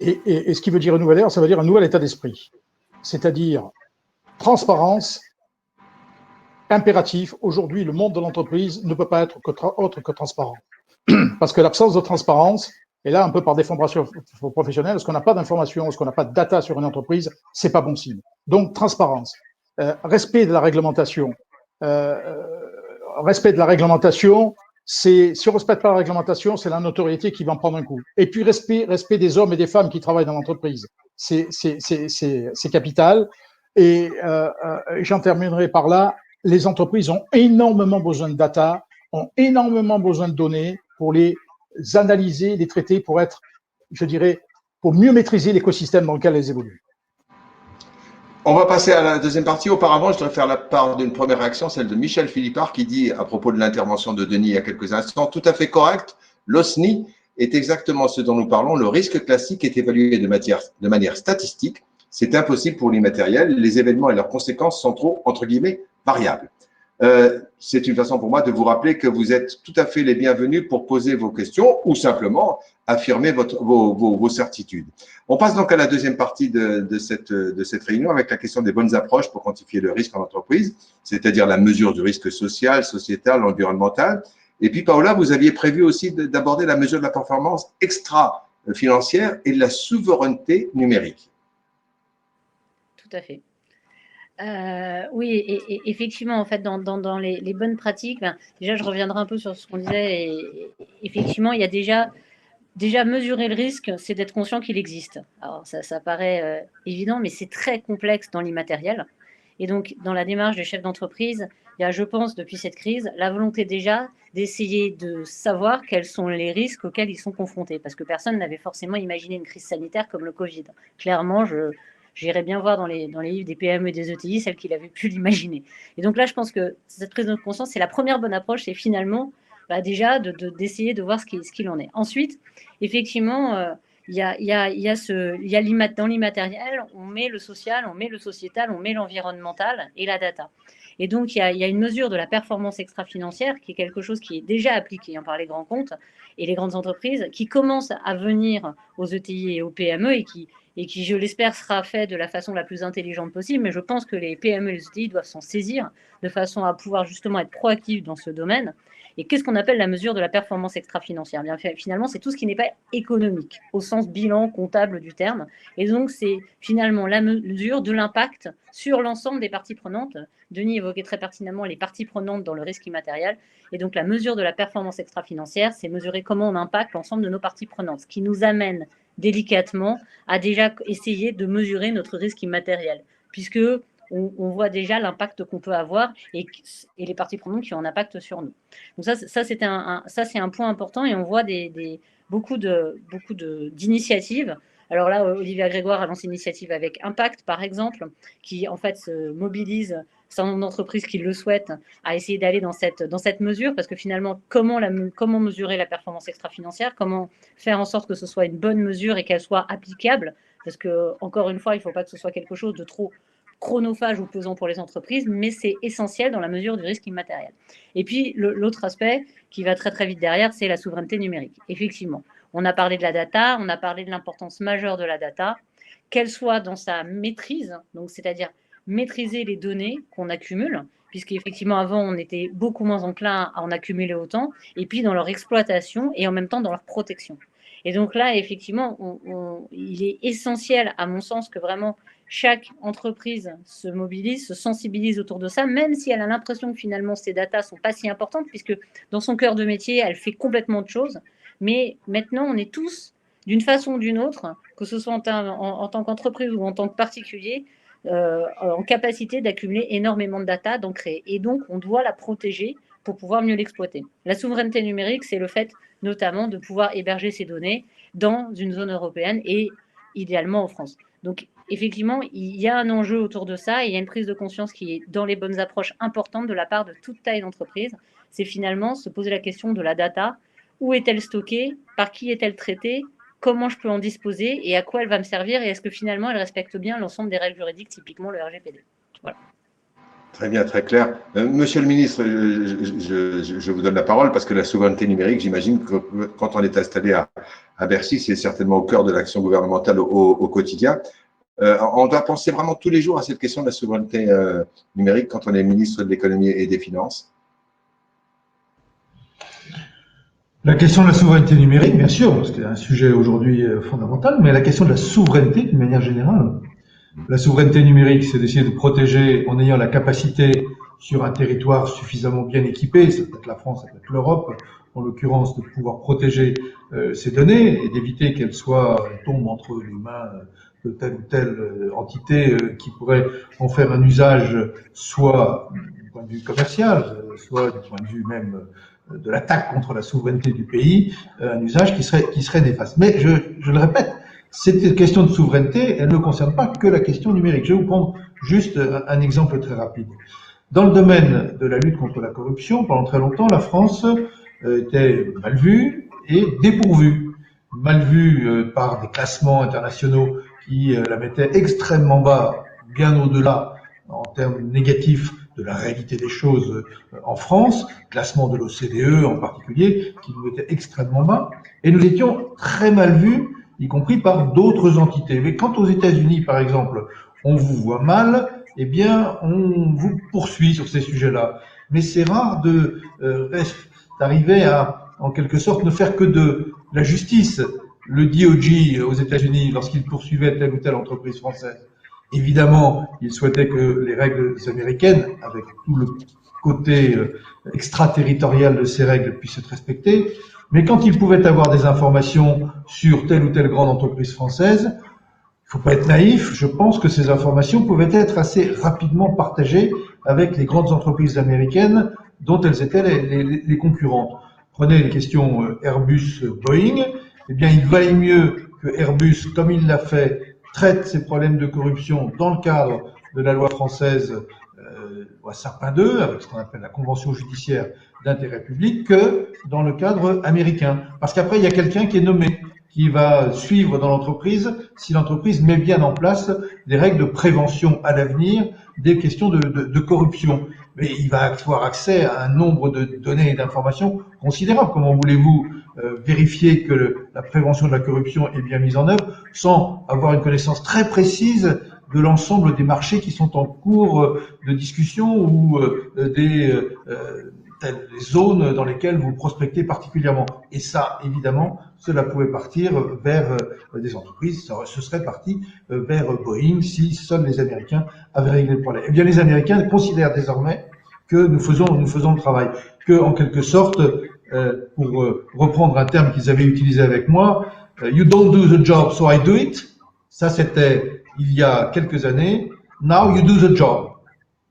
Et ce qui veut dire une nouvelle ère, ça veut dire un nouvel état d'esprit. C'est-à-dire transparence, impératif. Aujourd'hui, le monde de l'entreprise ne peut pas être autre que transparent. Parce que l'absence de transparence, et là, un peu par déformation professionnelle, est-ce qu'on n'a pas d'information, est-ce qu'on n'a pas de data sur une entreprise, c'est pas bon signe. Donc, transparence. Respect de la réglementation. Respect de la réglementation, si on ne respecte pas la réglementation, c'est la notoriété qui va en prendre un coup. Et puis, respect des hommes et des femmes qui travaillent dans l'entreprise. C'est capital. Et j'en terminerai par là. Les entreprises ont énormément besoin de data, ont énormément besoin de données pour les analyser, les traiter, pour être, je dirais, pour mieux maîtriser l'écosystème dans lequel elles évoluent. On va passer à la deuxième partie. Auparavant, je dois faire la part d'une première réaction, celle de Michel Philippard, qui dit, à propos de l'intervention de Denis il y a quelques instants, tout à fait correct, l'OSNI est exactement ce dont nous parlons. Le risque classique est évalué de manière statistique. C'est impossible pour l'immatériel. Les événements et leurs conséquences sont trop, entre guillemets, variables. C'est une façon pour moi de vous rappeler que vous êtes tout à fait les bienvenus pour poser vos questions ou simplement affirmer vos certitudes. On passe donc à la deuxième partie de cette réunion avec la question des bonnes approches pour quantifier le risque en entreprise, c'est-à-dire la mesure du risque social, sociétal, environnemental. Et puis, Paola, vous aviez prévu aussi d'aborder la mesure de la performance extra-financière et de la souveraineté numérique. Tout à fait. Oui, et effectivement, en fait, dans les bonnes pratiques, déjà, je reviendrai un peu sur ce qu'on disait. Et effectivement, il y a déjà mesurer le risque, c'est d'être conscient qu'il existe. Alors, ça paraît évident, mais c'est très complexe dans l'immatériel. Et donc, dans la démarche de chef d'entreprise, il y a, je pense, depuis cette crise, la volonté déjà d'essayer de savoir quels sont les risques auxquels ils sont confrontés. Parce que personne n'avait forcément imaginé une crise sanitaire comme le Covid. Clairement, j'irais bien voir dans les livres des PME et des ETI, celles qui l'avaient pu l'imaginer. Et donc là, je pense que cette prise de conscience, c'est la première bonne approche, c'est finalement déjà d'essayer de voir ce qu'il en est. Ensuite, effectivement, dans l'immatériel, on met le social, on met le sociétal, on met l'environnemental et la data. Et donc, il y a une mesure de la performance extra-financière qui est quelque chose qui est déjà appliqué par les grands comptes et les grandes entreprises, qui commence à venir aux ETI et aux PME et qui, je l'espère, sera fait de la façon la plus intelligente possible. Mais je pense que les PME et les ETI doivent s'en saisir de façon à pouvoir justement être proactifs dans ce domaine. Et qu'est-ce qu'on appelle la mesure de la performance extra-financière? Bien, finalement, c'est tout ce qui n'est pas économique, au sens bilan comptable du terme. Et donc, c'est finalement la mesure de l'impact sur l'ensemble des parties prenantes. Denis évoquait très pertinemment les parties prenantes dans le risque immatériel. Et donc, la mesure de la performance extra-financière, c'est mesurer comment on impacte l'ensemble de nos parties prenantes, ce qui nous amène délicatement à déjà essayer de mesurer notre risque immatériel, puisque on voit déjà l'impact qu'on peut avoir et les parties prenantes qui ont un impact sur nous. Donc ça c'est un point important et on voit beaucoup d'initiatives. Alors là, Olivia Grégoire a lancé une initiative avec Impact, par exemple, qui en fait se mobilise un certain nombre d'entreprises qui le souhaitent à essayer d'aller dans cette mesure, parce que finalement, comment mesurer la performance extra-financière, comment faire en sorte que ce soit une bonne mesure et qu'elle soit applicable, parce que, encore une fois, il ne faut pas que ce soit quelque chose de trop chronophage ou pesant pour les entreprises, mais c'est essentiel dans la mesure du risque immatériel. Et puis, l'autre aspect qui va très très vite derrière, c'est la souveraineté numérique. Effectivement, on a parlé de la data, on a parlé de l'importance majeure de la data, qu'elle soit dans sa maîtrise, donc c'est-à-dire maîtriser les données qu'on accumule, puisqu'effectivement avant on était beaucoup moins enclin à en accumuler autant, et puis dans leur exploitation et en même temps dans leur protection. Et donc là, effectivement, il est essentiel, à mon sens, que vraiment chaque entreprise se mobilise, se sensibilise autour de ça, même si elle a l'impression que finalement ces datas ne sont pas si importantes, puisque dans son cœur de métier, elle fait complètement autre chose. Mais maintenant, on est tous, d'une façon ou d'une autre, que ce soit en tant qu'entreprise ou en tant que particulier, en capacité d'accumuler énormément de data, d'en créer. Et donc, on doit la protéger pour pouvoir mieux l'exploiter. La souveraineté numérique, c'est le fait notamment de pouvoir héberger ces données dans une zone européenne et idéalement en France. Donc, effectivement, il y a un enjeu autour de ça et il y a une prise de conscience qui est dans les bonnes approches importantes de la part de toute taille d'entreprise. C'est finalement se poser la question de la data. Où est-elle stockée? Par qui est-elle traitée? Comment je peux en disposer et à quoi elle va me servir? Et est-ce que finalement, elle respecte bien l'ensemble des règles juridiques, typiquement le RGPD? Voilà. Très bien, très clair. Monsieur le ministre, je vous donne la parole parce que la souveraineté numérique, j'imagine que quand on est installé à Bercy, c'est certainement au cœur de l'action gouvernementale au quotidien. On doit penser vraiment tous les jours à cette question de la souveraineté numérique quand on est ministre de l'économie et des finances. La question de la souveraineté numérique, bien sûr, parce que c'est un sujet aujourd'hui fondamental, mais la question de la souveraineté d'une manière générale. La souveraineté numérique, c'est d'essayer de protéger en ayant la capacité sur un territoire suffisamment bien équipé, ça peut être la France, ça peut être l'Europe, en l'occurrence, de pouvoir protéger ces données et d'éviter qu'elles tombent entre les mains de telle ou telle entité qui pourrait en faire un usage soit du point de vue commercial, soit du point de vue même de l'attaque contre la souveraineté du pays, un usage qui serait néfaste. Mais je le répète, cette question de souveraineté, elle ne concerne pas que la question numérique. Je vais vous prendre juste un exemple très rapide. Dans le domaine de la lutte contre la corruption, pendant très longtemps, la France était mal vue et dépourvue. Mal vue par des classements internationaux qui la mettaient extrêmement bas, bien au-delà, en termes négatifs, de la réalité des choses en France, classement de l'OCDE en particulier, qui nous mettait extrêmement bas, et nous étions très mal vus, y compris par d'autres entités. Mais quand aux États-Unis, par exemple, on vous voit mal, eh bien, on vous poursuit sur ces sujets-là. Mais c'est rare d'arriver à, en quelque sorte, ne faire que de la justice. Le DOJ aux États-Unis, lorsqu'il poursuivait telle ou telle entreprise française, évidemment, il souhaitait que les règles américaines, avec tout le côté extraterritorial de ces règles, puissent être respectées. Mais quand il pouvait avoir des informations sur telle ou telle grande entreprise française, il faut pas être naïf, je pense que ces informations pouvaient être assez rapidement partagées avec les grandes entreprises américaines dont elles étaient les concurrentes. Prenez les questions Airbus-Boeing, eh bien il valait mieux que Airbus, comme il l'a fait, traite ces problèmes de corruption dans le cadre de la loi française loi Sapin 2, avec ce qu'on appelle la convention judiciaire d'intérêt public, que dans le cadre américain. Parce qu'après, il y a quelqu'un qui est nommé, qui va suivre dans l'entreprise si l'entreprise met bien en place des règles de prévention à l'avenir des questions de corruption. Mais il va avoir accès à un nombre de données et d'informations considérables. Comment voulez-vous vérifier que la prévention de la corruption est bien mise en œuvre sans avoir une connaissance très précise de l'ensemble des marchés qui sont en cours de discussion ou des les zones dans lesquelles vous prospectez particulièrement. Et ça, évidemment, cela pouvait partir vers des entreprises, ce serait parti vers Boeing si seuls les Américains avaient réglé le problème. Eh bien, les Américains considèrent désormais que nous faisons le travail, que en quelque sorte, pour reprendre un terme qu'ils avaient utilisé avec moi, you don't do the job, so I do it. Ça, c'était il y a quelques années. Now you do the job.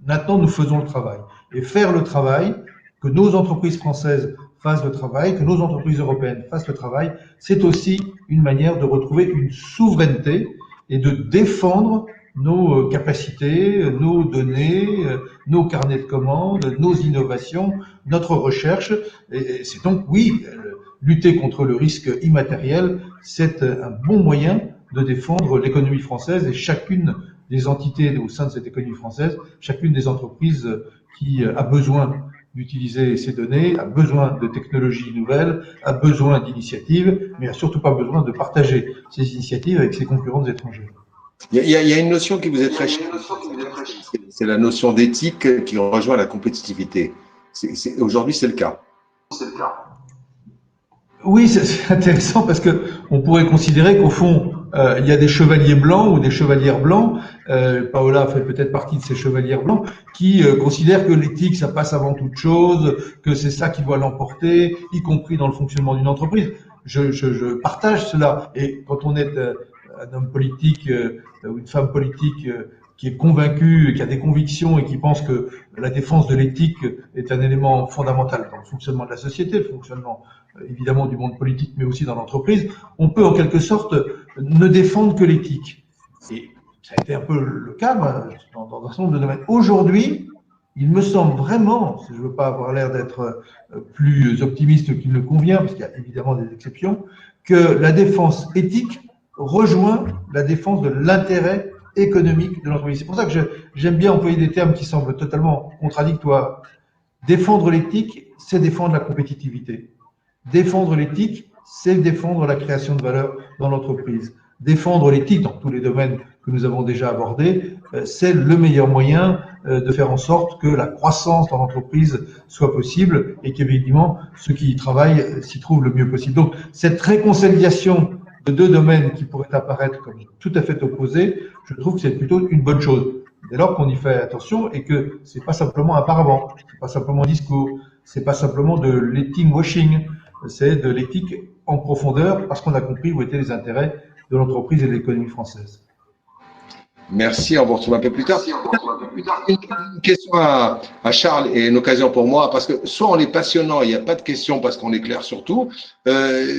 Maintenant, nous faisons le travail. Et faire le travail, que nos entreprises françaises fassent le travail, que nos entreprises européennes fassent le travail, c'est aussi une manière de retrouver une souveraineté et de défendre nos capacités, nos données, nos carnets de commandes, nos innovations, notre recherche. Et c'est donc, oui, lutter contre le risque immatériel, c'est un bon moyen de défendre l'économie française et chacune des entités au sein de cette économie française, chacune des entreprises qui a besoin d'utiliser ces données, a besoin de technologies nouvelles, a besoin d'initiatives, mais a surtout pas besoin de partager ces initiatives avec ses concurrentes étrangères. Il y a une notion qui vous est très chère, c'est la notion d'éthique qui rejoint la compétitivité. Aujourd'hui, c'est le cas. Oui, c'est intéressant parce que on pourrait considérer qu'au fond, il y a des chevaliers blancs ou des chevalières blancs. Paola fait peut-être partie de ces chevaliers blancs qui considèrent que l'éthique, ça passe avant toute chose, que c'est ça qui doit l'emporter, y compris dans le fonctionnement d'une entreprise. Je partage cela. Et quand on est un homme politique ou une femme politique qui est convaincu, qui a des convictions et qui pense que la défense de l'éthique est un élément fondamental dans le fonctionnement de la société, le fonctionnement évidemment du monde politique, mais aussi dans l'entreprise, on peut en quelque sorte ne défendre que l'éthique. Et ça a été un peu le cas dans un certain nombre de domaines. Aujourd'hui, il me semble vraiment, je ne veux pas avoir l'air d'être plus optimiste qu'il ne convient, parce qu'il y a évidemment des exceptions, que la défense éthique rejoint la défense de l'intérêt économique de l'entreprise. C'est pour ça que j'aime bien employer des termes qui semblent totalement contradictoires. Défendre l'éthique, c'est défendre la compétitivité. Défendre l'éthique, c'est défendre la création de valeur dans l'entreprise. Défendre l'éthique dans tous les domaines que nous avons déjà abordés, c'est le meilleur moyen de faire en sorte que la croissance dans l'entreprise soit possible et qu'évidemment ceux qui y travaillent s'y trouvent le mieux possible. Donc cette réconciliation de deux domaines qui pourraient apparaître comme tout à fait opposés, je trouve que c'est plutôt une bonne chose. Dès lors qu'on y fait attention et que c'est pas simplement un paravent, c'est pas simplement un discours, c'est pas simplement de l'éthique washing, c'est de l'éthique en profondeur parce qu'on a compris où étaient les intérêts de l'entreprise et de l'économie française. Merci, on vous retrouve un peu plus tard. Une question à Charles et une occasion pour moi, parce que soit on est passionnant, il n'y a pas de questions parce qu'on est clair sur tout,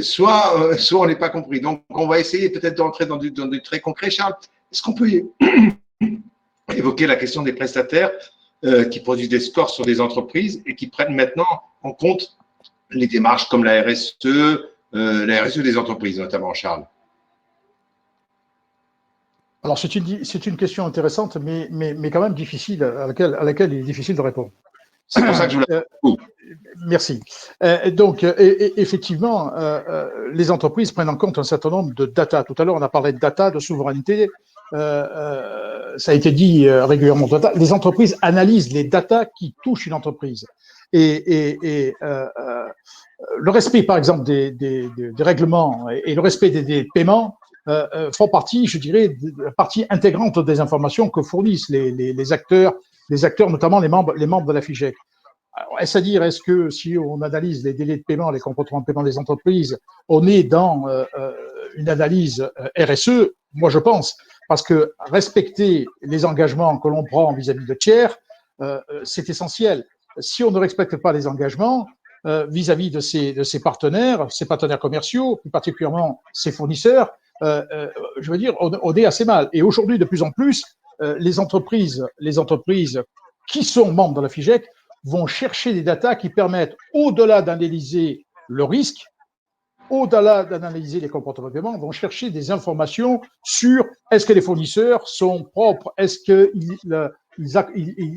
soit on n'est pas compris. Donc, on va essayer peut-être d'entrer dans du très concret. Charles, est-ce qu'on peut évoquer la question des prestataires qui produisent des scores sur des entreprises et qui prennent maintenant en compte les démarches comme la RSE des entreprises, notamment, Charles? Alors, c'est une question intéressante, mais quand même difficile, à laquelle il est difficile de répondre. C'est pour ça que je voulais. Merci. Donc, effectivement, les entreprises prennent en compte un certain nombre de data. Tout à l'heure, on a parlé de data, de souveraineté. Ça a été dit régulièrement. Les entreprises analysent les data qui touchent une entreprise. Et le respect, par exemple, des règlements et le respect des paiements font partie, je dirais, de la partie intégrante des informations que fournissent les acteurs, notamment les membres de la FIGEC. Alors, est-ce à dire, est-ce que si on analyse les délais de paiement, les comportements de paiement des entreprises, on est dans une analyse RSE? Moi, je pense, parce que respecter les engagements que l'on prend vis-à-vis de tiers, c'est essentiel. Si on ne respecte pas les engagements vis-à-vis de ses partenaires commerciaux, plus particulièrement ses fournisseurs, je veux dire, on est assez mal. Et aujourd'hui, de plus en plus, les entreprises qui sont membres de la FIGEC vont chercher des datas qui permettent, au-delà d'analyser le risque, au-delà d'analyser les comportements de paiement, vont chercher des informations sur est-ce que les fournisseurs sont propres, est-ce qu'ils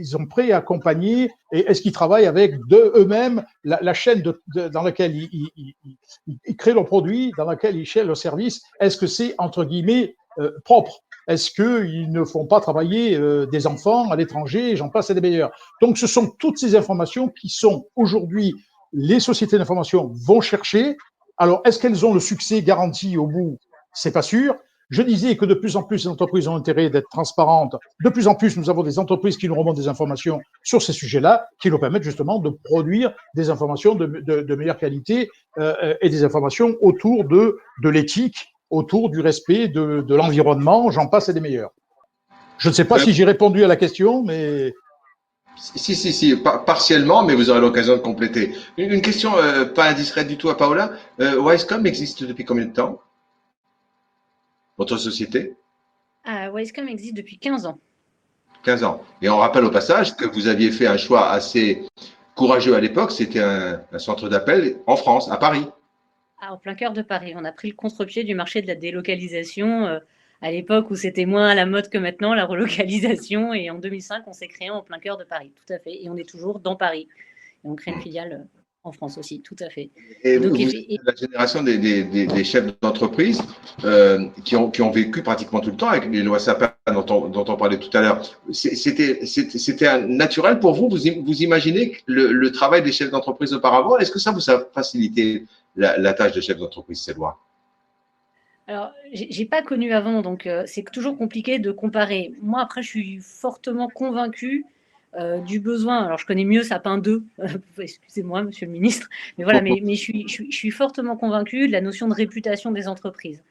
sont prêts à accompagner et est-ce qu'ils travaillent avec eux-mêmes la chaîne dans laquelle ils créent leurs produits, dans laquelle ils cherchent leurs services, est-ce que c'est entre guillemets propre? Est-ce qu'ils ne font pas travailler des enfants à l'étranger, j'en passe et des meilleurs. Donc, ce sont toutes ces informations qui sont aujourd'hui, les sociétés d'information vont chercher. Alors, est-ce qu'elles ont le succès garanti au bout? C'est pas sûr. Je disais que de plus en plus, les entreprises ont intérêt d'être transparentes. De plus en plus, nous avons des entreprises qui nous remontent des informations sur ces sujets-là, qui nous permettent justement de produire des informations de meilleure qualité et des informations autour de l'éthique, autour du respect de l'environnement, j'en passe et des meilleurs. Je ne sais pas si j'ai répondu à la question, mais… Si, partiellement, mais vous aurez l'occasion de compléter. Une question pas indiscrète du tout à Paola. Wisecom existe depuis combien de temps? Votre société? Wisecom existe depuis 15 ans. 15 ans. Et on rappelle au passage que vous aviez fait un choix assez courageux à l'époque. C'était un centre d'appel en France, à Paris. En plein cœur de Paris. On a pris le contre-pied du marché de la délocalisation à l'époque où c'était moins à la mode que maintenant, la relocalisation. Et en 2005, on s'est créé en plein cœur de Paris, tout à fait. Et on est toujours dans Paris. Et on crée une filiale en France aussi, tout à fait. Et donc, vous êtes la génération des chefs d'entreprise qui ont vécu pratiquement tout le temps avec les lois Sapin dont on parlait tout à l'heure. C'était naturel pour vous? Vous imaginez le travail des chefs d'entreprise auparavant? Est-ce que ça vous a facilité la tâche de chef d'entreprise, ces lois? Alors, j'ai pas connu avant, donc c'est toujours compliqué de comparer. Moi, après, je suis fortement convaincue du besoin. Alors, je connais mieux Sapin 2, excusez-moi, monsieur le ministre, mais voilà, mais je suis fortement convaincue de la notion de réputation des entreprises.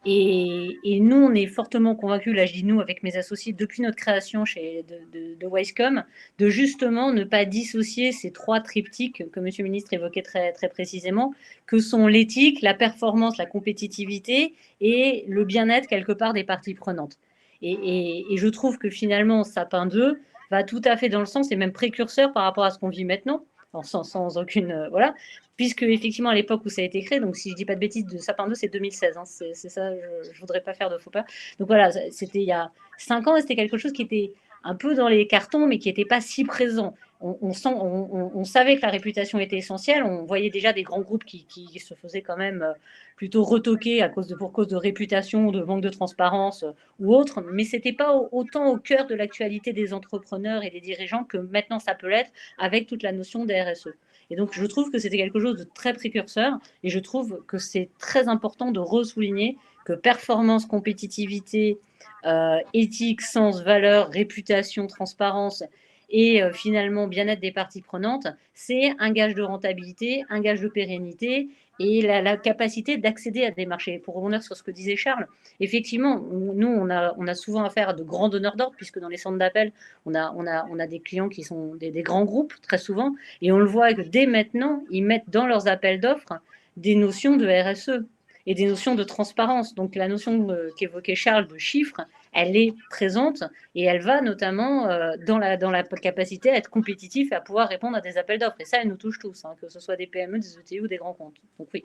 Et nous, on est fortement convaincus, là je dis nous avec mes associés, depuis notre création de Wisecom, de justement ne pas dissocier ces trois triptyques que monsieur le ministre évoquait très, très précisément, que sont l'éthique, la performance, la compétitivité et le bien-être quelque part des parties prenantes. Et je trouve que finalement, Sapin 2 va tout à fait dans le sens et même précurseur par rapport à ce qu'on vit maintenant, sans aucune… voilà. Puisque effectivement à l'époque où ça a été créé, donc si je dis pas de bêtises, de Sapin 2 c'est 2016, hein, c'est ça, je voudrais pas faire de faux pas. Donc voilà, c'était il y a 5 ans et c'était quelque chose qui était un peu dans les cartons mais qui n'était pas si présent. On savait que la réputation était essentielle, on voyait déjà des grands groupes qui se faisaient quand même plutôt retoquer pour cause de réputation, de manque de transparence ou autre, mais c'était pas autant au cœur de l'actualité des entrepreneurs et des dirigeants que maintenant ça peut l'être avec toute la notion des RSE. Et donc, je trouve que c'était quelque chose de très précurseur et je trouve que c'est très important de ressouligner que performance, compétitivité, éthique, sens, valeur, réputation, transparence et finalement bien-être des parties prenantes, c'est un gage de rentabilité, un gage de pérennité et la capacité d'accéder à des marchés. Pour revenir sur ce que disait Charles, effectivement, nous, on a souvent affaire à de grands donneurs d'ordre, puisque dans les centres d'appel, on a des clients qui sont des grands groupes, très souvent, et on le voit que dès maintenant, ils mettent dans leurs appels d'offres des notions de RSE et des notions de transparence. Donc, la notion qu'évoquait Charles de chiffres, elle est présente et elle va notamment dans la capacité à être compétitif et à pouvoir répondre à des appels d'offres. Et ça, elle nous touche tous, hein, que ce soit des PME, des ETI ou des grands comptes. Donc oui.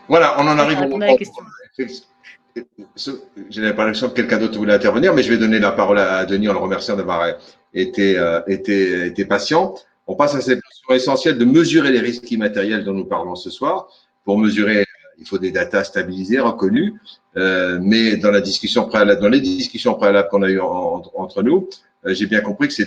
Voilà, on en arrive au moment. J'ai l'impression que quelqu'un d'autre voulait intervenir, mais je vais donner la parole à Denis en le remerciant d'avoir été patient. On passe à cette notion essentielle de mesurer les risques immatériels dont nous parlons ce soir. Pour mesurer, il faut des datas stabilisées, reconnues, mais dans les discussions préalables qu'on a eues entre nous, j'ai bien compris que ces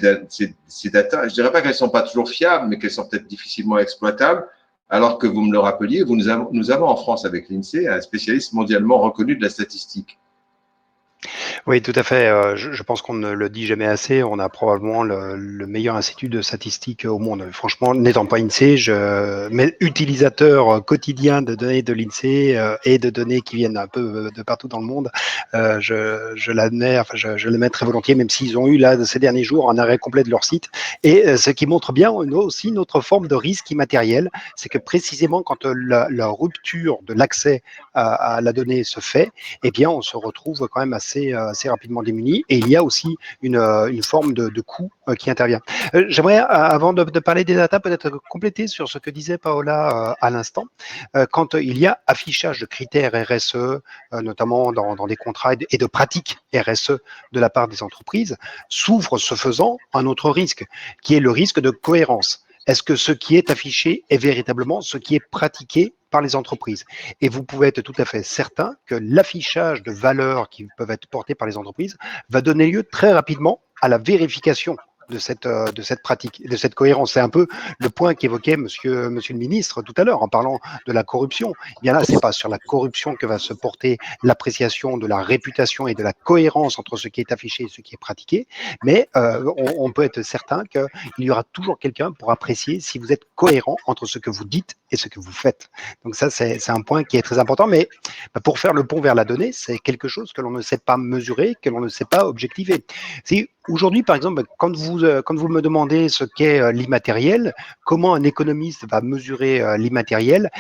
datas, je dirais pas qu'elles sont pas toujours fiables, mais qu'elles sont peut-être difficilement exploitables. Alors que vous me le rappeliez, nous avons en France avec l'INSEE un spécialiste mondialement reconnu de la statistique. Oui, tout à fait. Je pense qu'on ne le dit jamais assez. On a probablement le meilleur institut de statistique au monde. Franchement, n'étant pas INSEE, mais utilisateur quotidien de données de l'INSEE et de données qui viennent un peu de partout dans le monde, je l'admets, enfin, je le mets très volontiers, même s'ils ont eu là ces derniers jours un arrêt complet de leur site. Et ce qui montre bien aussi une autre forme de risque immatériel, c'est que précisément quand la rupture de l'accès à la donnée se fait, eh bien, on se retrouve quand même assez rapidement démunis, et il y a aussi une forme de coût qui intervient. J'aimerais, avant de parler des data, peut-être compléter sur ce que disait Paola à l'instant. Quand il y a affichage de critères RSE, notamment dans des contrats et de pratiques RSE de la part des entreprises, s'ouvre ce faisant un autre risque, qui est le risque de cohérence. est-ce que ce qui est affiché est véritablement ce qui est pratiqué par les entreprises? Et vous pouvez être tout à fait certain que l'affichage de valeurs qui peuvent être portées par les entreprises va donner lieu très rapidement à la vérification de cette pratique, de cette cohérence. C'est un peu le point qu'évoquait monsieur le ministre tout à l'heure en parlant de la corruption. Eh bien là, c'est pas sur la corruption que va se porter l'appréciation de la réputation et de la cohérence entre ce qui est affiché et ce qui est pratiqué, mais on peut être certain qu'il y aura toujours quelqu'un pour apprécier si vous êtes cohérent entre ce que vous dites et ce que vous faites. Donc ça, c'est un point qui est très important, mais pour faire le pont vers la donnée, c'est quelque chose que l'on ne sait pas mesurer, que l'on ne sait pas objectiver. Si aujourd'hui, par exemple, quand vous me demandez ce qu'est l'immatériel, comment un économiste va mesurer l'immatériel,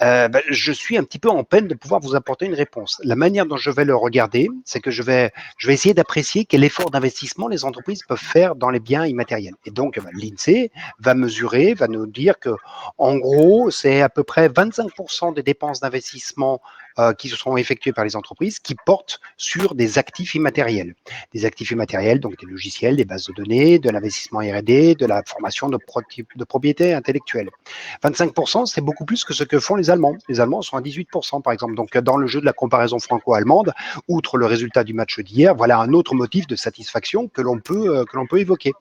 je suis un petit peu en peine de pouvoir vous apporter une réponse. La manière dont je vais le regarder, c'est que je vais essayer d'apprécier quel effort d'investissement les entreprises peuvent faire dans les biens immatériels. Et donc, l'INSEE va mesurer, va nous dire que, en gros, c'est à peu près 25% des dépenses d'investissement qui sont effectuées par les entreprises qui portent sur des actifs immatériels. Des actifs immatériels, donc des logiciels, des bases de données, de l'investissement R&D, de la formation de propriété intellectuelle. 25%, c'est beaucoup plus que ce que font les Allemands. Les Allemands sont à 18%, par exemple. Donc, dans le jeu de la comparaison franco-allemande, outre le résultat du match d'hier, voilà un autre motif de satisfaction que l'on peut évoquer.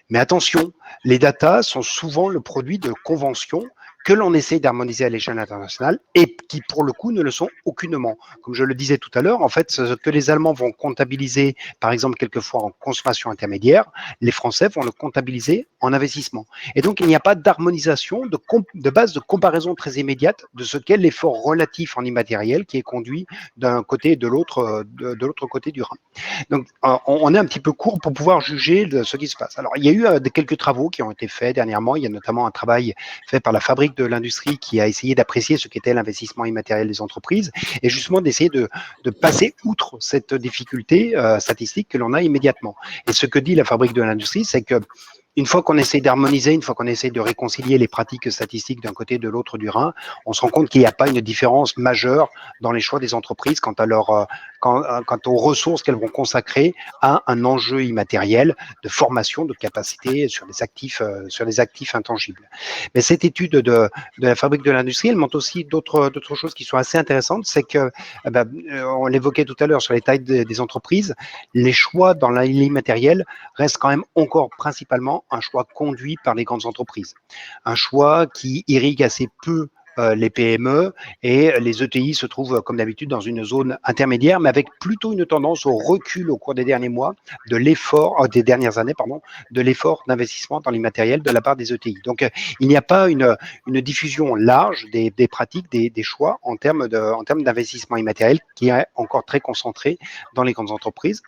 Mais attention, les datas sont souvent le produit de conventions que l'on essaie d'harmoniser à l'échelle internationale et qui, pour le coup, ne le sont aucunement. Comme je le disais tout à l'heure, en fait, ce que les Allemands vont comptabiliser, par exemple, quelquefois en consommation intermédiaire, les Français vont le comptabiliser en investissement. Et donc, il n'y a pas d'harmonisation de base de comparaison très immédiate de ce qu'est l'effort relatif en immatériel qui est conduit d'un côté et de l'autre côté du Rhin. Donc, on est un petit peu court pour pouvoir juger de ce qui se passe. Alors, il y a eu quelques travaux qui ont été faits dernièrement. Il y a notamment un travail fait par la Fabrique de l'industrie qui a essayé d'apprécier ce qu'était l'investissement immatériel des entreprises et justement d'essayer de passer outre cette difficulté statistique que l'on a immédiatement. Et ce que dit la Fabrique de l'industrie, c'est que une fois qu'on essaie d'harmoniser, une fois qu'on essaie de réconcilier les pratiques statistiques d'un côté et de l'autre du Rhin, on se rend compte qu'il n'y a pas une différence majeure dans les choix des entreprises quant aux ressources qu'elles vont consacrer à un enjeu immatériel de formation, de capacité sur les actifs intangibles. Mais cette étude de la Fabrique de l'industrie, elle montre aussi d'autres choses qui sont assez intéressantes. C'est que, on l'évoquait tout à l'heure sur les tailles des entreprises, les choix dans l'immatériel restent quand même encore principalement un choix conduit par les grandes entreprises. Un choix qui irrigue assez peu les PME et les ETI se trouvent comme d'habitude dans une zone intermédiaire, mais avec plutôt une tendance au recul au cours des derniers mois des dernières années, de l'effort d'investissement dans l'immatériel de la part des ETI. Donc, il n'y a pas une diffusion large des pratiques, des choix en termes d'investissement immatériel qui est encore très concentré dans les grandes entreprises.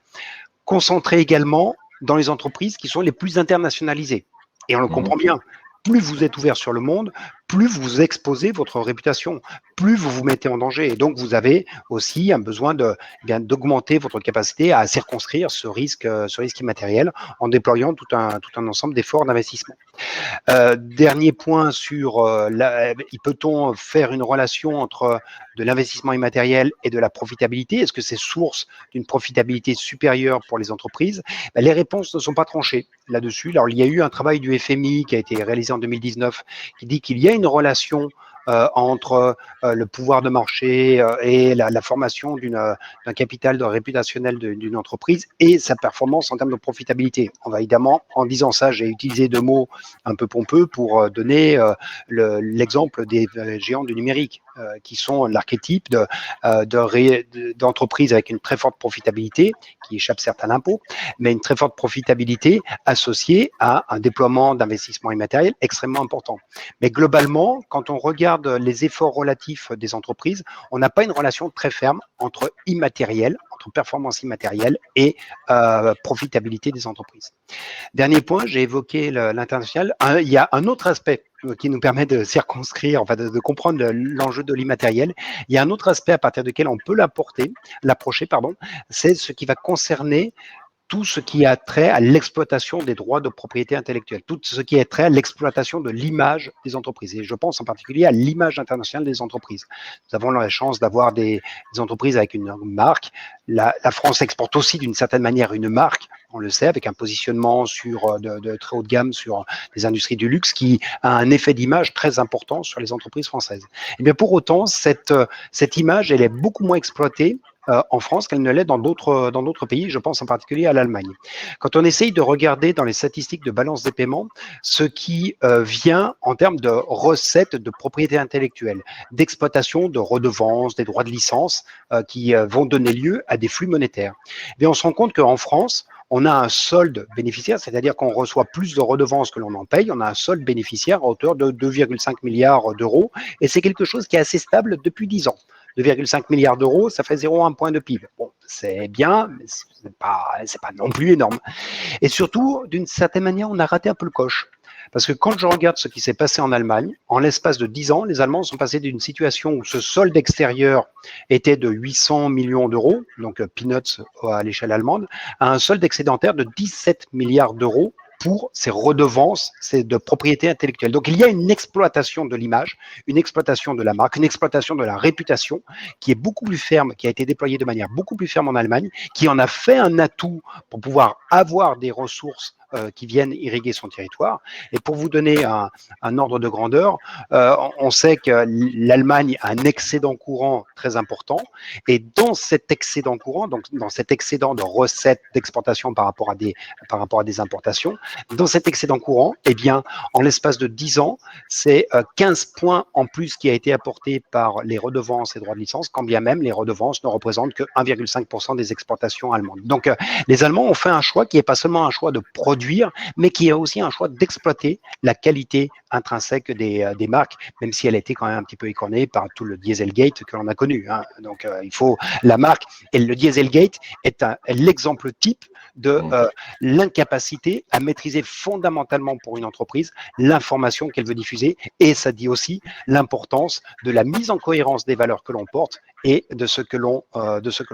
Concentré également dans les entreprises qui sont les plus internationalisées. Et on le comprend bien. Plus vous êtes ouvert sur le monde, plus vous exposez votre réputation, plus vous vous mettez en danger. Et donc, vous avez aussi un besoin d'augmenter votre capacité à circonscrire ce risque immatériel en déployant tout un ensemble d'efforts d'investissement. Dernier point sur peut-on faire une relation entre de l'investissement immatériel et de la profitabilité? Est-ce que c'est source d'une profitabilité supérieure pour les entreprises? Les réponses ne sont pas tranchées là-dessus. Alors, il y a eu un travail du FMI qui a été réalisé en 2019 qui dit qu'il y a une relation entre le pouvoir de marché et la formation d'un capital réputationnel d'une entreprise et sa performance en termes de profitabilité. On va évidemment, en disant ça, j'ai utilisé deux mots un peu pompeux pour donner l'exemple des géants du numérique qui sont l'archétype d'entreprises avec une très forte profitabilité, qui échappe certes à l'impôt, mais une très forte profitabilité associée à un déploiement d'investissement immatériel extrêmement important. Mais globalement, quand on regarde les efforts relatifs des entreprises, on n'a pas une relation très ferme entre performance immatérielle et profitabilité des entreprises. Dernier point, j'ai évoqué l'international. Il y a un autre aspect qui nous permet de circonscrire, enfin de comprendre l'enjeu de l'immatériel. Il y a un autre aspect à partir duquel on peut l'approcher, c'est ce qui va concerner tout ce qui a trait à l'exploitation des droits de propriété intellectuelle, tout ce qui a trait à l'exploitation de l'image des entreprises. Et je pense en particulier à l'image internationale des entreprises. Nous avons la chance d'avoir des entreprises avec une marque. La France exporte aussi d'une certaine manière une marque, on le sait, avec un positionnement sur de très haut de gamme sur les industries du luxe qui a un effet d'image très important sur les entreprises françaises. Et bien pour autant, cette image, elle est beaucoup moins exploitée en France qu'elle ne l'est dans d'autres pays, je pense en particulier à l'Allemagne. Quand on essaye de regarder dans les statistiques de balance des paiements ce qui vient en termes de recettes de propriété intellectuelle, d'exploitation de redevances, des droits de licence qui vont donner lieu à des flux monétaires, et on se rend compte qu'en France, on a un solde bénéficiaire, c'est-à-dire qu'on reçoit plus de redevances que l'on en paye, on a un solde bénéficiaire à hauteur de 2,5 milliards d'euros, et c'est quelque chose qui est assez stable depuis 10 ans. 2,5 milliards d'euros, ça fait 0,1 point de PIB. Bon, c'est bien, mais c'est pas non plus énorme. Et surtout, d'une certaine manière, on a raté un peu le coche. Parce que quand je regarde ce qui s'est passé en Allemagne, en l'espace de 10 ans, les Allemands sont passés d'une situation où ce solde extérieur était de 800 millions d'euros, donc peanuts à l'échelle allemande, à un solde excédentaire de 17 milliards d'euros pour ces redevances de propriété intellectuelle. Donc, il y a une exploitation de l'image, une exploitation de la marque, une exploitation de la réputation qui est beaucoup plus ferme, qui a été déployée de manière beaucoup plus ferme en Allemagne, qui en a fait un atout pour pouvoir avoir des ressources qui viennent irriguer son territoire. Et pour vous donner un ordre de grandeur, on sait que l'Allemagne a un excédent courant très important. Et dans cet excédent courant, donc dans cet excédent de recettes d'exportation par rapport à des importations, dans cet excédent courant, eh bien, en l'espace de 10 ans, c'est 15 points en plus qui a été apporté par les redevances et droits de licence, quand bien même les redevances ne représentent que 1,5% des exportations allemandes. Donc, les Allemands ont fait un choix qui n'est pas seulement un choix de produire, mais qui est aussi un choix d'exploiter la qualité intrinsèque des marques, même si elle a été quand même un petit peu écornée par tout le Dieselgate que l'on a connu. Hein. Donc, il faut la marque, et le Dieselgate est l'exemple type de l'incapacité à maîtriser fondamentalement pour une entreprise l'information qu'elle veut diffuser, et ça dit aussi l'importance de la mise en cohérence des valeurs que l'on porte et de ce que l'on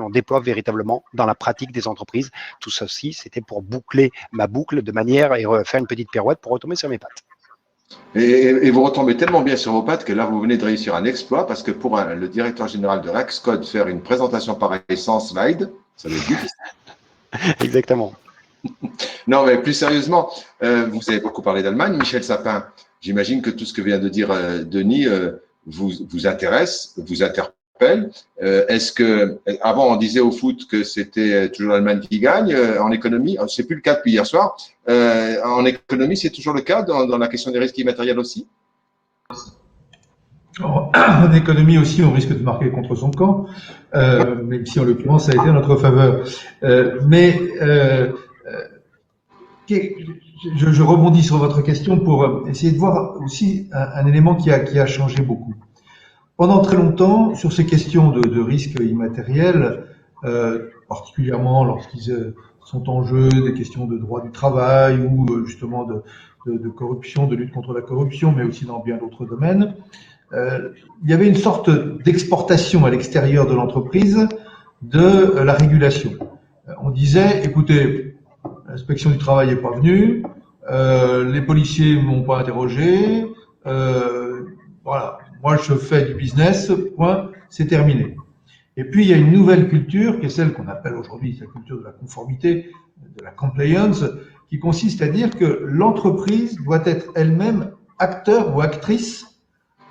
déploie véritablement dans la pratique des entreprises. Tout ceci, c'était pour boucler ma boucle de manière et faire une petite pirouette pour retomber sur mes pattes. Et vous retombez tellement bien sur vos pattes que là, vous venez de réussir un exploit, parce que pour le directeur général de Rexcode, faire une présentation pareille sans slide, ça va être difficile. Exactement. Non, mais plus sérieusement, vous avez beaucoup parlé d'Allemagne. Michel Sapin, j'imagine que tout ce que vient de dire Denis vous intéresse, vous interpelle. Est-ce que, avant on disait au foot que c'était toujours l'Allemagne qui gagne, en économie, c'est plus le cas depuis hier soir, en économie c'est toujours le cas dans la question des risques immatériels aussi? En économie aussi, on risque de marquer contre son camp, même si en l'occurrence ça a été en notre faveur. Je rebondis sur votre question pour essayer de voir aussi un élément qui a changé beaucoup. Pendant très longtemps, sur ces questions de risques immatériels, particulièrement lorsqu'ils sont en jeu des questions de droit du travail ou justement de corruption, de lutte contre la corruption, mais aussi dans bien d'autres domaines, il y avait une sorte d'exportation à l'extérieur de l'entreprise de la régulation. On disait, écoutez, l'inspection du travail n'est pas venue, les policiers ne m'ont pas interrogé, voilà, moi je fais du business, point, c'est terminé. Et puis il y a une nouvelle culture qui est celle qu'on appelle aujourd'hui la culture de la conformité, de la compliance, qui consiste à dire que l'entreprise doit être elle-même acteur ou actrice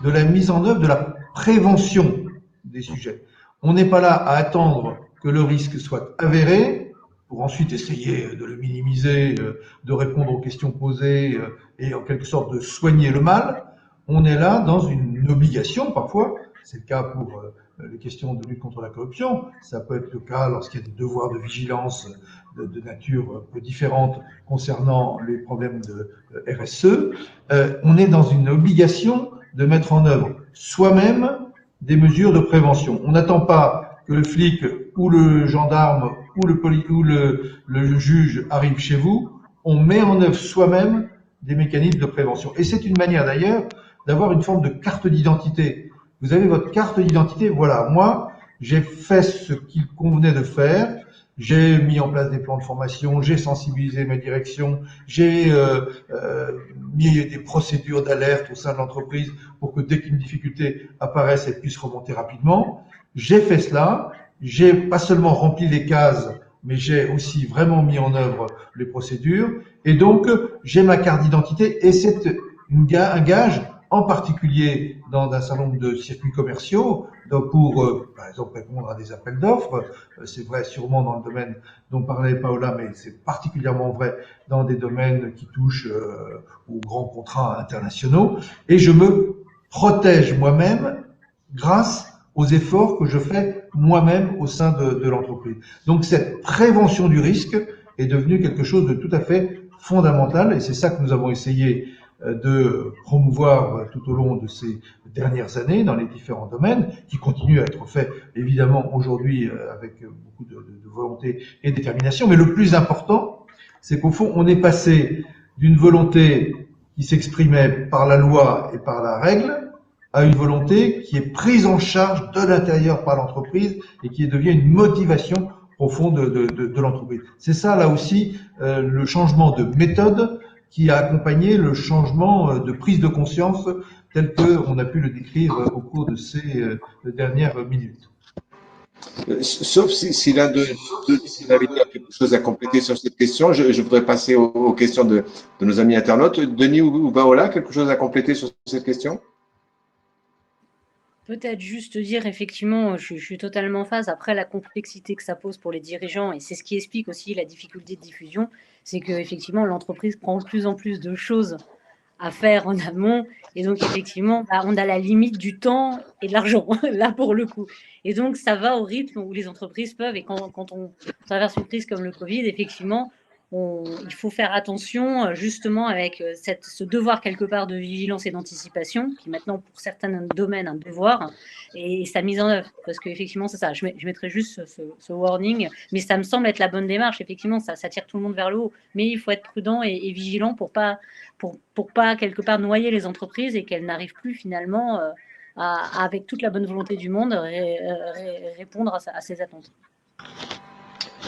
de la mise en œuvre de la prévention des sujets. On n'est pas là à attendre que le risque soit avéré pour ensuite essayer de le minimiser, de répondre aux questions posées et en quelque sorte de soigner le mal. On est là dans une obligation parfois, c'est le cas pour les questions de lutte contre la corruption, ça peut être le cas lorsqu'il y a des devoirs de vigilance de nature peu différente concernant les problèmes de RSE. On est dans une obligation de mettre en œuvre soi-même des mesures de prévention. On n'attend pas que le flic ou le gendarme ou le juge arrive chez vous, on met en œuvre soi-même des mécanismes de prévention. Et c'est une manière d'ailleurs d'avoir une forme de carte d'identité. Vous avez votre carte d'identité, voilà, moi j'ai fait ce qu'il convenait de faire, j'ai mis en place des plans de formation, j'ai sensibilisé ma direction, j'ai mis des procédures d'alerte au sein de l'entreprise pour que dès qu'une difficulté apparaisse, elle puisse remonter rapidement. J'ai fait cela, j'ai pas seulement rempli les cases, mais j'ai aussi vraiment mis en œuvre les procédures. Et donc, j'ai ma carte d'identité et c'est un gage, en particulier dans un certain nombre de circuits commerciaux, donc pour, par exemple, répondre à des appels d'offres. C'est vrai sûrement dans le domaine dont parlait Paola, mais c'est particulièrement vrai dans des domaines qui touchent aux grands contrats internationaux. Et je me protège moi-même grâce aux efforts que je fais moi-même au sein de l'entreprise. Donc cette prévention du risque est devenue quelque chose de tout à fait fondamental et c'est ça que nous avons essayé de promouvoir tout au long de ces dernières années dans les différents domaines, qui continuent à être faits évidemment aujourd'hui avec beaucoup de volonté et de détermination. Mais le plus important, c'est qu'au fond, on est passé d'une volonté qui s'exprimait par la loi et par la règle à une volonté qui est prise en charge de l'intérieur par l'entreprise et qui devient une motivation profonde de l'entreprise. C'est ça, là aussi, le changement de méthode qui a accompagné le changement de prise de conscience tel qu'on a pu le décrire au cours de ces dernières minutes. Sauf si l'un de vous avez quelque chose à compléter sur cette question, je voudrais passer aux questions de nos amis internautes. Denis ou Paola, quelque chose à compléter sur cette question? Peut-être juste dire, effectivement, je suis totalement en phase. Après, la complexité que ça pose pour les dirigeants, et c'est ce qui explique aussi la difficulté de diffusion, c'est qu'effectivement, l'entreprise prend de plus en plus de choses à faire en amont. Et donc, effectivement, on a la limite du temps et de l'argent, là, pour le coup. Et donc, ça va au rythme où les entreprises peuvent. Et quand on traverse une crise comme le Covid, effectivement, il faut faire attention, justement, avec ce devoir quelque part de vigilance et d'anticipation, qui est maintenant, pour certains domaines, un devoir, et sa mise en œuvre. Parce qu'effectivement, c'est ça. Je mettrais juste ce warning, mais ça me semble être la bonne démarche. Effectivement, ça tire tout le monde vers le haut. Mais il faut être prudent et vigilant pour pas quelque part noyer les entreprises et qu'elles n'arrivent plus finalement avec toute la bonne volonté du monde répondre à ces attentes.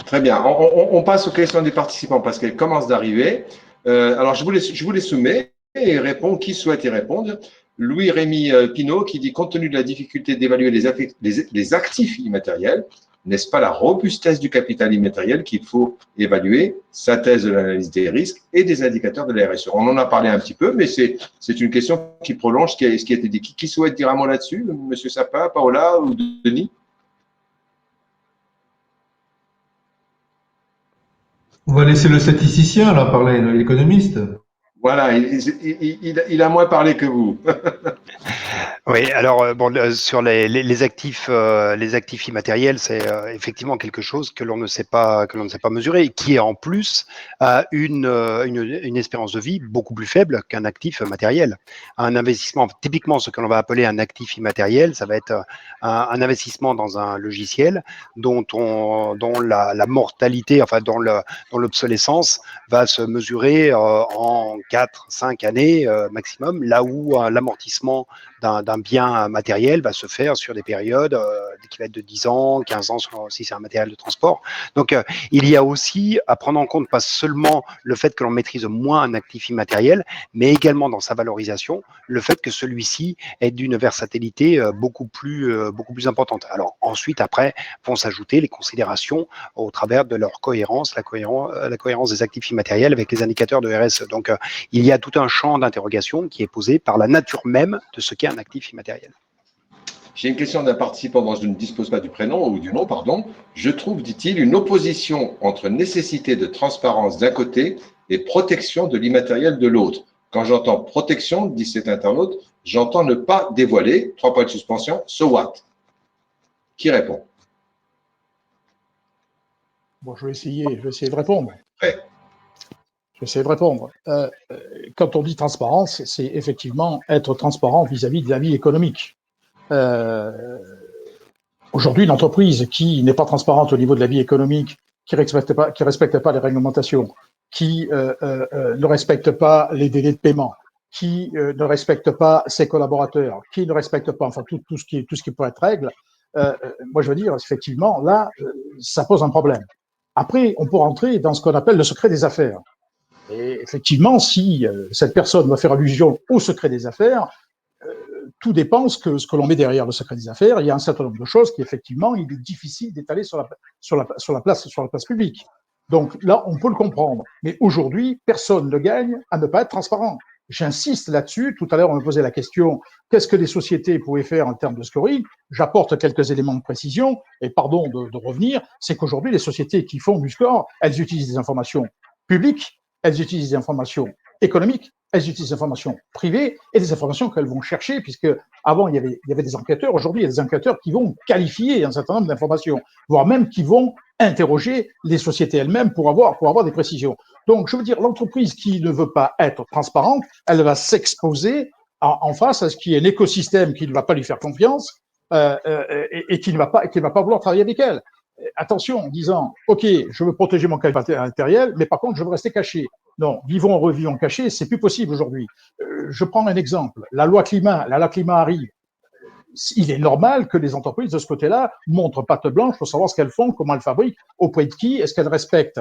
Très bien. On passe aux questions des participants parce qu'elles commencent d'arriver. Alors, je vous les soumets et répond qui souhaite y répondre. Louis-Rémy Pinault qui dit, compte tenu de la difficulté d'évaluer les actifs immatériels, n'est-ce pas la robustesse du capital immatériel qu'il faut évaluer, synthèse de l'analyse des risques et des indicateurs de la RSE? On en a parlé un petit peu, mais c'est une question qui prolonge ce qui a été dit. Qui souhaite dire un mot là-dessus? Monsieur Sapin, Paola ou Denis? On va laisser le statisticien là parler, l'économiste. Voilà, il a moins parlé que vous. Oui, alors bon, sur les actifs immatériels, c'est effectivement quelque chose que l'on ne sait pas mesurer, et qui en plus a une espérance de vie beaucoup plus faible qu'un actif matériel. Un investissement, typiquement ce que l'on va appeler un actif immatériel, ça va être un investissement dans un logiciel dont la mortalité, enfin dont l'obsolescence va se mesurer en 4-5 années maximum, là où l'amortissement d'un bien matériel va se faire sur des périodes qui va être de 10 ans, 15 ans si c'est un matériel de transport. Donc, il y a aussi à prendre en compte pas seulement le fait que l'on maîtrise moins un actif immatériel, mais également dans sa valorisation, le fait que celui-ci est d'une versatilité beaucoup plus importante. Alors ensuite, après, vont s'ajouter les considérations au travers de leur cohérence, la cohérence des actifs immatériels avec les indicateurs de RSE. Donc, il y a tout un champ d'interrogation qui est posé par la nature même de ce qu'est un actif immatériel. J'ai une question d'un participant dont je ne dispose pas du prénom ou du nom, pardon. Je trouve, dit-il, une opposition entre nécessité de transparence d'un côté et protection de l'immatériel de l'autre. Quand j'entends protection, dit cet internaute, j'entends ne pas dévoiler, 3 points de suspension, so what? Qui répond? Bon, je vais essayer de répondre. Ouais. Je vais essayer de répondre. Quand on dit transparence, c'est effectivement être transparent vis-à-vis de la vie économique. Aujourd'hui, une entreprise qui n'est pas transparente au niveau de la vie économique, qui respecte pas les réglementations, qui ne respecte pas les délais de paiement, qui ne respecte pas ses collaborateurs, qui ne respecte pas, enfin tout ce qui peut être règle, moi je veux dire effectivement là, ça pose un problème. Après, on peut rentrer dans ce qu'on appelle le secret des affaires. Et effectivement, si cette personne doit faire allusion au secret des affaires, tout dépend ce que l'on met derrière le secret des affaires. Il y a un certain nombre de choses qui, effectivement, il est difficile d'étaler sur la place publique. Donc là, on peut le comprendre. Mais aujourd'hui, personne ne gagne à ne pas être transparent. J'insiste là-dessus. Tout à l'heure, on me posait la question, qu'est-ce que les sociétés pouvaient faire en termes de scoring? J'apporte quelques éléments de précision. Et pardon de revenir, c'est qu'aujourd'hui, les sociétés qui font du score, elles utilisent des informations publiques, elles utilisent des informations économiques, elles utilisent des informations privées et des informations qu'elles vont chercher, puisque avant il y avait des enquêteurs, aujourd'hui il y a des enquêteurs qui vont qualifier un certain nombre d'informations, voire même qui vont interroger les sociétés elles-mêmes pour avoir des précisions. Donc je veux dire, l'entreprise qui ne veut pas être transparente, elle va s'exposer en face à ce qui est un écosystème qui ne va pas lui faire confiance et qui ne va pas vouloir travailler avec elle. Attention, en disant, OK, je veux protéger mon capital matériel, mais par contre, je veux rester caché. Non, vivons, revivons cachés, c'est plus possible aujourd'hui. Je prends un exemple. La loi climat arrive. Il est normal que les entreprises de ce côté-là montrent patte blanche pour savoir ce qu'elles font, comment elles fabriquent, auprès de qui, est-ce qu'elles respectent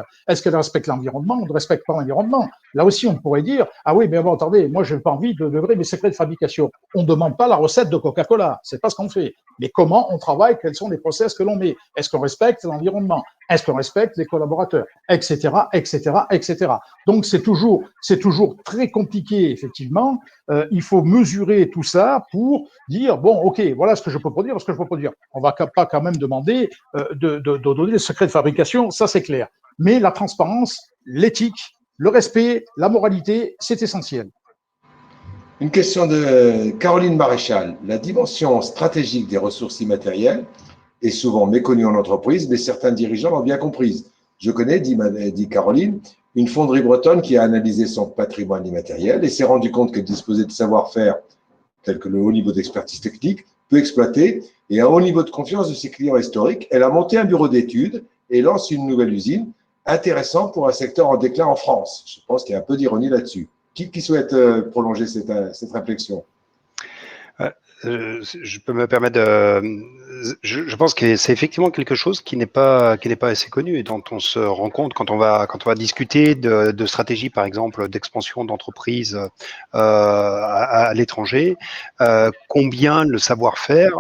l'environnement ou ne respectent pas l'environnement. Là aussi, on pourrait dire, ah oui, mais bon, attendez, moi, je n'ai pas envie de livrer mes secrets de fabrication. On ne demande pas la recette de Coca-Cola, c'est pas ce qu'on fait. Mais comment on travaille, quels sont les process que l'on met? Est-ce qu'on respecte l'environnement? Est-ce qu'on respecte les collaborateurs? Etc., etc., etc. Donc, c'est toujours très compliqué, effectivement. Il faut mesurer tout ça pour dire, bon, OK, voilà ce que je peux produire, ce que je peux produire. On ne va pas quand même demander de donner les secrets de fabrication, ça c'est clair. Mais la transparence, l'éthique, le respect, la moralité, c'est essentiel. Une question de Caroline Maréchal. La dimension stratégique des ressources immatérielles est souvent méconnue en entreprise, mais certains dirigeants l'ont bien comprise. Je connais, dit Caroline, une fonderie bretonne qui a analysé son patrimoine immatériel et s'est rendu compte que disposer de savoir-faire tel que le haut niveau d'expertise technique peut exploiter et un haut niveau de confiance de ses clients historiques. Elle a monté un bureau d'études et lance une nouvelle usine, intéressant pour un secteur en déclin en France. Je pense qu'il y a un peu d'ironie là-dessus. Qui souhaite prolonger cette réflexion? Je peux me permettre de. Je pense que c'est effectivement quelque chose qui n'est pas assez connu et dont on se rend compte quand on va discuter de stratégie, par exemple, d'expansion d'entreprise à l'étranger. Combien le savoir-faire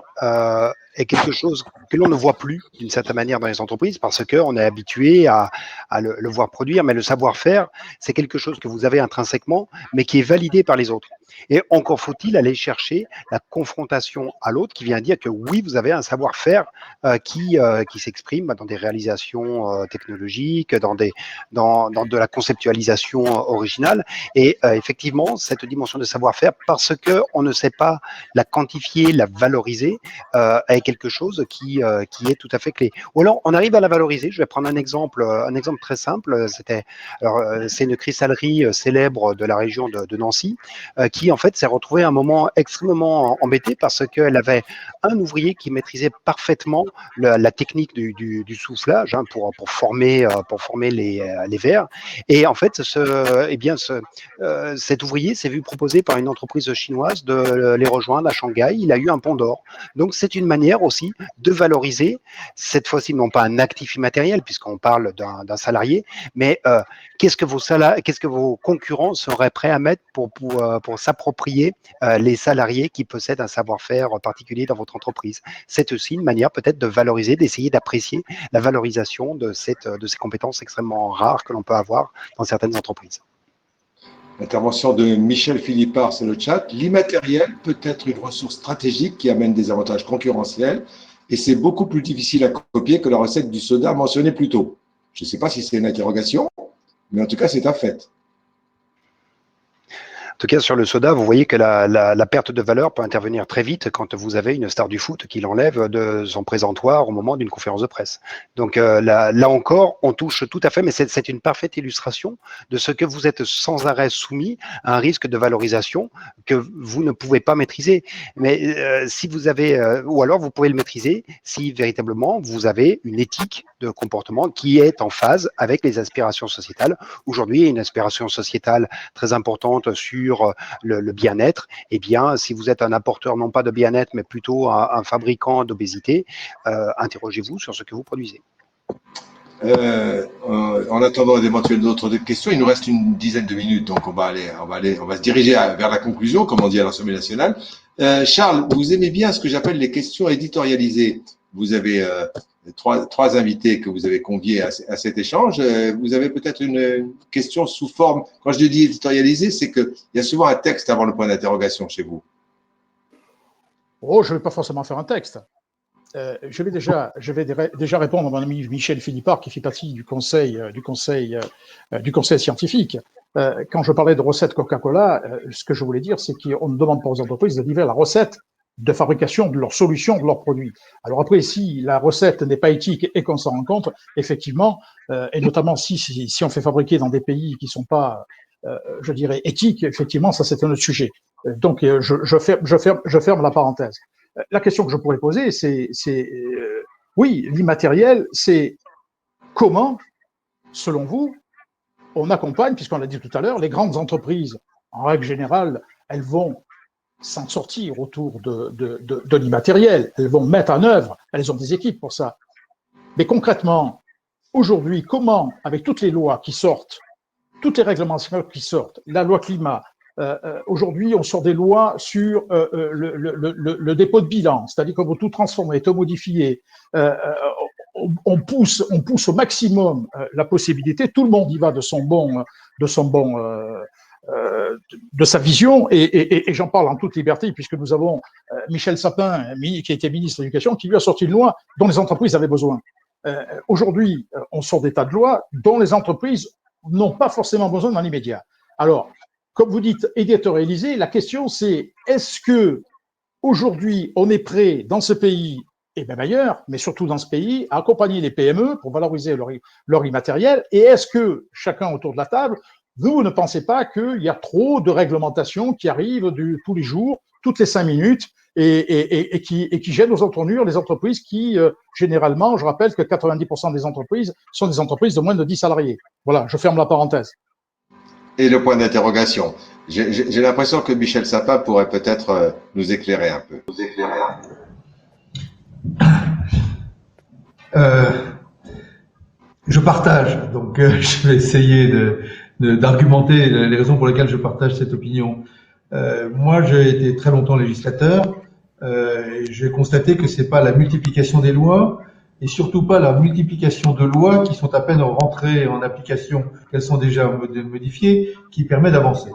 est quelque chose que l'on ne voit plus d'une certaine manière dans les entreprises parce qu'on est habitué à le voir produire, mais le savoir-faire, c'est quelque chose que vous avez intrinsèquement, mais qui est validé par les autres. Et encore faut-il aller chercher la confrontation à l'autre qui vient dire que oui, vous avez un savoir-faire qui s'exprime dans des réalisations technologiques, dans de la conceptualisation originale. Et effectivement, cette dimension de savoir-faire, parce qu'on ne sait pas la quantifier, la valoriser, est quelque chose qui est tout à fait clé. Ou alors, on arrive à la valoriser. Je vais prendre un exemple très simple. C'est une cristallerie célèbre de la région de Nancy qui en fait s'est retrouvée à un moment extrêmement embêté parce qu'elle avait un ouvrier qui maîtrisait parfaitement la technique du soufflage pour former les verres. Et en fait, cet ouvrier s'est vu proposer par une entreprise chinoise de les rejoindre à Shanghai. Il a eu un pont d'or. Donc, c'est une manière aussi de valoriser, cette fois-ci, non pas un actif immatériel, puisqu'on parle d'un salarié, mais qu'est-ce que vos concurrents seraient prêts à mettre pour s'approprier les salariés qui possèdent un savoir-faire particulier dans votre entreprise. C'est aussi une manière peut-être de valoriser, d'essayer d'apprécier la valorisation de ces compétences extrêmement rares que l'on peut avoir dans certaines entreprises. Intervention de Michel Philippard sur le chat. L'immatériel peut être une ressource stratégique qui amène des avantages concurrentiels et c'est beaucoup plus difficile à copier que la recette du soda mentionnée plus tôt. Je ne sais pas si c'est une interrogation, mais en tout cas, c'est un fait. En tout cas, sur le soda, vous voyez que la perte de valeur peut intervenir très vite quand vous avez une star du foot qui l'enlève de son présentoir au moment d'une conférence de presse. Donc là encore, on touche tout à fait, mais c'est une parfaite illustration de ce que vous êtes sans arrêt soumis à un risque de valorisation que vous ne pouvez pas maîtriser. Mais si vous avez, ou alors vous pouvez le maîtriser si véritablement vous avez une éthique de comportement qui est en phase avec les aspirations sociétales. Aujourd'hui, il y a une aspiration sociétale très importante sur le bien-être. Eh bien, si vous êtes un apporteur non pas de bien-être, mais plutôt un fabricant d'obésité, interrogez-vous sur ce que vous produisez. En attendant d'éventuelles d'autres questions, il nous reste une dizaine de minutes, donc on va se diriger vers la conclusion, comme on dit à l'Assemblée nationale. Charles, vous aimez bien ce que j'appelle les questions éditorialisées. Vous avez trois invités que vous avez conviés à cet échange. Vous avez peut-être une question sous forme, quand je dis éditorialisée, c'est qu'il y a souvent un texte avant le point d'interrogation chez vous. Oh, je ne vais pas forcément faire un texte. Je vais déjà répondre à mon ami Michel Philippard, qui fait partie du conseil scientifique. Quand je parlais de recette Coca-Cola, ce que je voulais dire, c'est qu'on ne demande pas aux entreprises de livrer la recette de fabrication de leurs solutions, de leurs produits. Alors après, si la recette n'est pas éthique et qu'on s'en rend compte, effectivement, et notamment si on fait fabriquer dans des pays qui sont pas, je dirais, éthiques, effectivement, ça c'est un autre sujet. Donc je ferme la parenthèse. La question que je pourrais poser, oui, l'immatériel, c'est comment, selon vous, on accompagne, puisqu'on l'a dit tout à l'heure, les grandes entreprises, en règle générale, elles vont s'en sortir autour de l'immatériel, elles vont mettre en œuvre, elles ont des équipes pour ça. Mais concrètement, aujourd'hui, comment, avec toutes les lois qui sortent, toutes les réglementations qui sortent, la loi climat, aujourd'hui, on sort des lois sur le dépôt de bilan, c'est-à-dire qu'on veut tout transformer, tout modifier. On pousse au maximum la possibilité. Tout le monde y va de sa vision, et j'en parle en toute liberté, puisque nous avons Michel Sapin, qui était ministre de l'Éducation, qui lui a sorti une loi dont les entreprises avaient besoin. Aujourd'hui, on sort des tas de lois dont les entreprises n'ont pas forcément besoin dans l'immédiat. Alors, comme vous dites, éditorialisé, la question c'est, est-ce que aujourd'hui on est prêt dans ce pays, et même ailleurs, mais surtout dans ce pays, à accompagner les PME pour valoriser leur immatériel, et est-ce que chacun autour de la table, vous ne pensez pas qu'il y a trop de réglementations qui arrivent tous les jours, toutes les 5 minutes, et qui gênent aux entournures les entreprises qui, généralement, je rappelle que 90% des entreprises sont des entreprises de moins de 10 salariés. Voilà, je ferme la parenthèse. Et le point d'interrogation. J'ai l'impression que Michel Sapin pourrait peut-être nous éclairer un peu. Je partage, donc je vais essayer d'argumenter les raisons pour lesquelles je partage cette opinion. Moi, j'ai été très longtemps législateur, et j'ai constaté que c'est pas la multiplication des lois, et surtout pas la multiplication de lois qui sont à peine rentrées en application, qu'elles sont déjà modifiées, qui permet d'avancer.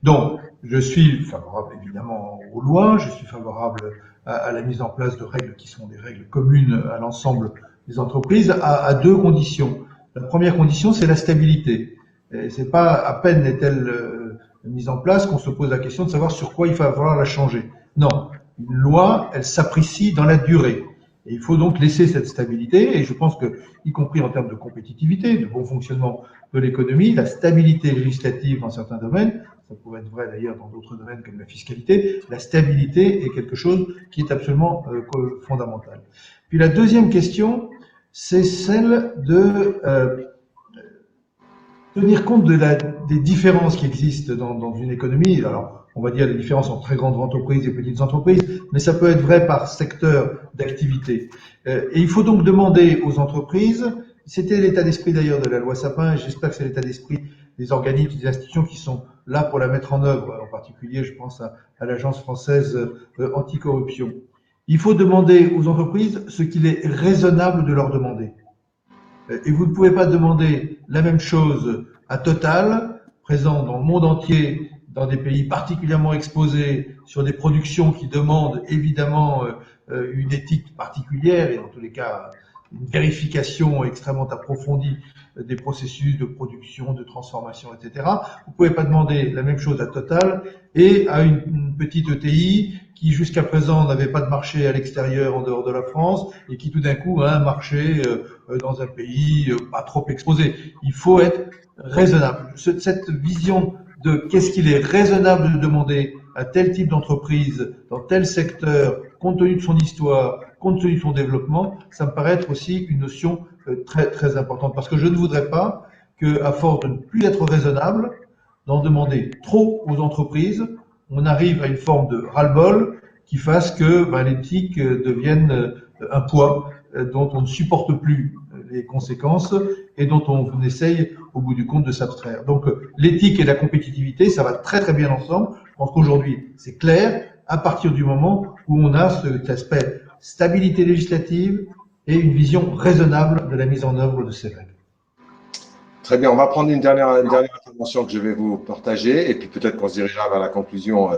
Donc, je suis favorable évidemment aux lois, je suis favorable à la mise en place de règles qui sont des règles communes à l'ensemble des entreprises, à 2 conditions. La première condition, c'est la stabilité. Et c'est pas à peine est-elle mise en place qu'on se pose la question de savoir sur quoi il va falloir la changer. Non, une loi, elle s'apprécie dans la durée. Et il faut donc laisser cette stabilité, et je pense que, y compris en termes de compétitivité, de bon fonctionnement de l'économie, la stabilité législative dans certains domaines, ça pourrait être vrai d'ailleurs dans d'autres domaines comme la fiscalité, la stabilité est quelque chose qui est absolument fondamental. Puis la deuxième question, c'est celle de tenir compte des différences qui existent dans une économie. Alors, on va dire les différences entre très grandes entreprises et petites entreprises, mais ça peut être vrai par secteur d'activité. Et il faut donc demander aux entreprises, c'était l'état d'esprit d'ailleurs de la loi Sapin, et j'espère que c'est l'état d'esprit des organismes, des institutions qui sont là pour la mettre en œuvre, en particulier je pense à l'Agence française anticorruption. Il faut demander aux entreprises ce qu'il est raisonnable de leur demander. Et vous ne pouvez pas demander la même chose à Total, présent dans le monde entier, dans des pays particulièrement exposés, sur des productions qui demandent évidemment une éthique particulière et en tous les cas une vérification extrêmement approfondie des processus de production, de transformation, etc. Vous ne pouvez pas demander la même chose à Total et à une petite ETI qui jusqu'à présent n'avait pas de marché à l'extérieur en dehors de la France et qui tout d'un coup a un marché dans un pays pas trop exposé. Il faut être raisonnable. Cette vision de qu'est-ce qu'il est raisonnable de demander à tel type d'entreprise, dans tel secteur, compte tenu de son histoire, compte tenu de son développement, ça me paraît être aussi une notion très très importante. Parce que je ne voudrais pas qu'à force de ne plus être raisonnable, d'en demander trop aux entreprises, on arrive à une forme de ras-le-bol qui fasse que l'éthique devienne un poids dont on ne supporte plus les conséquences et dont on essaye au bout du compte de s'abstraire. Donc l'éthique et la compétitivité, ça va très très bien ensemble. Je pense qu'aujourd'hui, c'est clair à partir du moment où on a cet aspect stabilité législative et une vision raisonnable de la mise en œuvre de ces règles. Très bien, on va prendre une dernière intervention que je vais vous partager et puis peut-être qu'on se dirigera vers la conclusion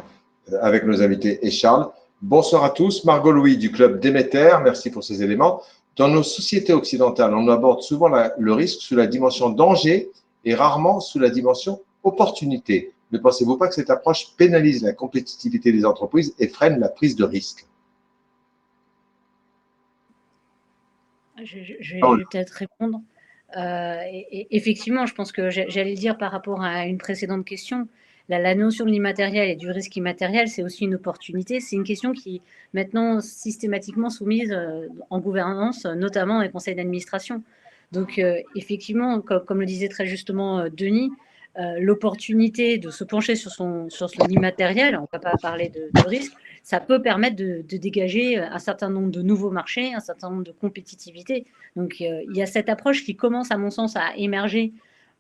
avec nos invités et Charles. Bonsoir à tous, Margot Louis du club Déméter, merci pour ces éléments. Dans nos sociétés occidentales, on aborde souvent le risque sous la dimension danger et rarement sous la dimension opportunité. Ne pensez-vous pas que cette approche pénalise la compétitivité des entreprises et freine la prise de risque? Je vais peut-être répondre. Effectivement, je pense que j'allais dire par rapport à une précédente question, la notion de l'immatériel et du risque immatériel, c'est aussi une opportunité. C'est une question qui est maintenant systématiquement soumise en gouvernance, notamment dans les conseils d'administration. Donc, effectivement, comme le disait très justement Denis, l'opportunité de se pencher sur son immatériel, on ne va pas parler de risque, ça peut permettre de dégager un certain nombre de nouveaux marchés, un certain nombre de compétitivité. Donc, il y a cette approche qui commence, à mon sens, à émerger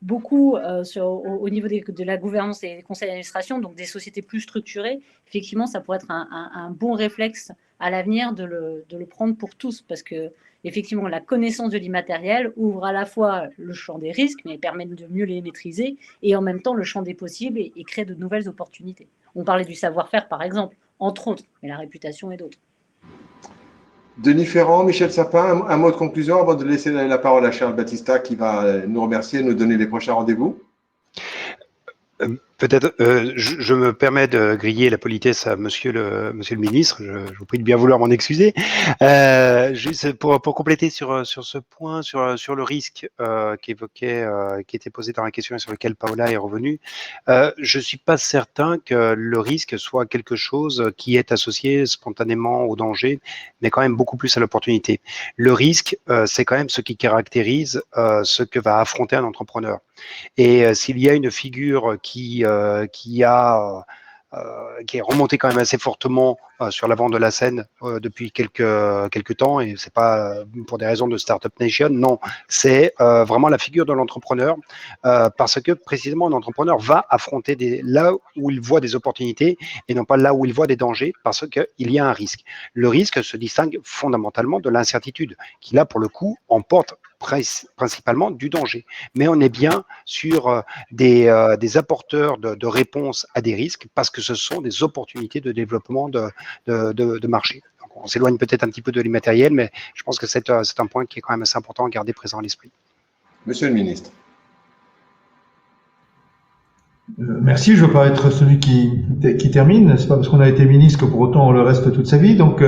beaucoup au niveau de la gouvernance et des conseils d'administration, donc des sociétés plus structurées. Effectivement, ça pourrait être un bon réflexe à l'avenir de le prendre pour tous, parce que effectivement, la connaissance de l'immatériel ouvre à la fois le champ des risques, mais permet de mieux les maîtriser, et en même temps le champ des possibles et crée de nouvelles opportunités. On parlait du savoir-faire, par exemple, entre autres, mais la réputation est d'autres. Denis Ferrand, Michel Sapin, un mot de conclusion avant de laisser la parole à Charles Battista qui va nous remercier et nous donner les prochains rendez-vous. Peut-être, je me permets de griller la politesse à monsieur le ministre. Je vous prie de bien vouloir m'en excuser. Juste pour compléter sur ce point, sur le risque qui était posé dans la question et sur lequel Paola est revenue. Je suis pas certain que le risque soit quelque chose qui est associé spontanément au danger, mais quand même beaucoup plus à l'opportunité. Le risque, c'est quand même ce qui caractérise ce que va affronter un entrepreneur. Et s'il y a une figure qui est remontée quand même assez fortement sur l'avant de la scène depuis quelques temps, et c'est pas pour des raisons de Startup Nation, non, c'est vraiment la figure de l'entrepreneur, parce que précisément un entrepreneur va affronter là où il voit des opportunités et non pas là où il voit des dangers, parce qu'il y a un risque. Le risque se distingue fondamentalement de l'incertitude, qui là pour le coup emporte principalement du danger. Mais on est bien sur des apporteurs de réponses à des risques, parce que ce sont des opportunités de développement de marché. Donc on s'éloigne peut-être un petit peu de l'immatériel, mais je pense que c'est un point qui est quand même assez important à garder présent à l'esprit. Monsieur le ministre. Merci, je ne veux pas être celui qui termine. C'est pas parce qu'on a été ministre que pour autant on le reste toute sa vie. Donc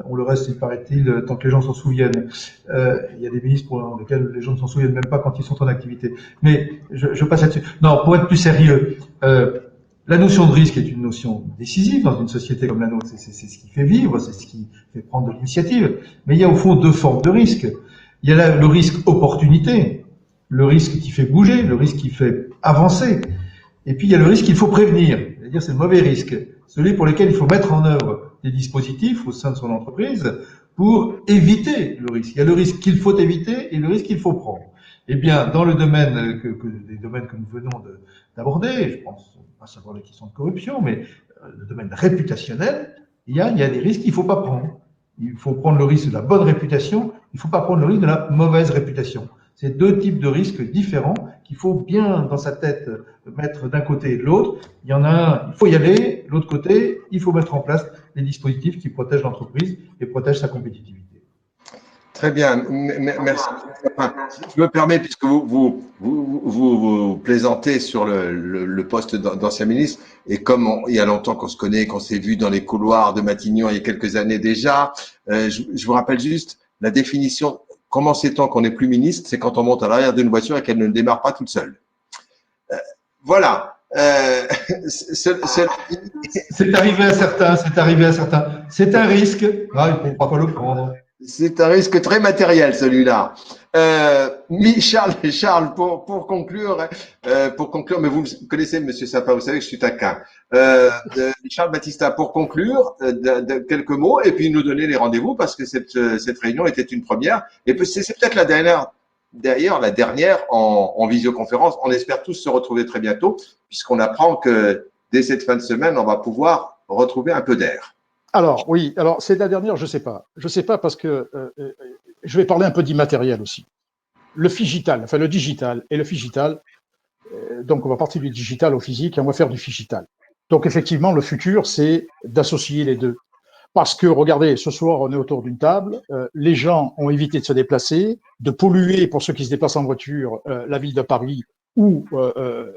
on le reste, il paraît-il, tant que les gens s'en souviennent. Il y a des ministres pour lesquels les gens ne s'en souviennent même pas quand ils sont en activité. Mais je passe là-dessus. Non, pour être plus sérieux, la notion de risque est une notion décisive dans une société comme la nôtre. C'est ce qui fait vivre, c'est ce qui fait prendre de l'initiative. Mais il y a au fond deux formes de risque. Il y a là le risque opportunité, le risque qui fait bouger, le risque qui fait avancer. Et puis il y a le risque qu'il faut prévenir, c'est-à-dire c'est le mauvais risque, celui pour lequel il faut mettre en œuvre des dispositifs au sein de son entreprise pour éviter le risque. Il y a le risque qu'il faut éviter et le risque qu'il faut prendre. Eh bien, dans le domaine des domaines que nous venons d'aborder, je pense pas savoir les questions de corruption, mais le domaine réputationnel, il y a des risques qu'il faut pas prendre. Il faut prendre le risque de la bonne réputation, il faut pas prendre le risque de la mauvaise réputation. C'est deux types de risques différents qu'il faut bien dans sa tête mettre d'un côté et de l'autre. Il y en a un, il faut y aller, de l'autre côté, il faut mettre en place des dispositifs qui protègent l'entreprise et protègent sa compétitivité. Très bien, merci. Je me permets, puisque vous plaisantez sur le poste d'ancien ministre, et comme il y a longtemps qu'on se connaît, qu'on s'est vu dans les couloirs de Matignon il y a quelques années déjà, je vous rappelle juste la définition. Comment sait-on qu'on n'est plus ministre? C'est quand on monte à l'arrière d'une voiture et qu'elle ne démarre pas toute seule. Voilà. C'est arrivé à certains, C'est un risque. Ah, il ne faut pas le prendre. C'est un risque très matériel, celui-là. Charles, pour conclure, mais vous connaissez Monsieur Sapin, vous savez que je suis taquin. Charles Battista, pour conclure, quelques mots et puis nous donner les rendez-vous parce que cette réunion était une première et puis c'est peut-être la dernière. D'ailleurs, la dernière en visioconférence. On espère tous se retrouver très bientôt puisqu'on apprend que dès cette fin de semaine, on va pouvoir retrouver un peu d'air. Alors, oui, alors c'est la dernière, je sais pas. Je sais pas parce que je vais parler un peu d'immatériel aussi. Le digital et le phygital, donc on va partir du digital au physique et on va faire du phygital. Donc effectivement, le futur, c'est d'associer les deux. Parce que, regardez, ce soir, on est autour d'une table, les gens ont évité de se déplacer, de polluer, pour ceux qui se déplacent en voiture, la ville de Paris ou,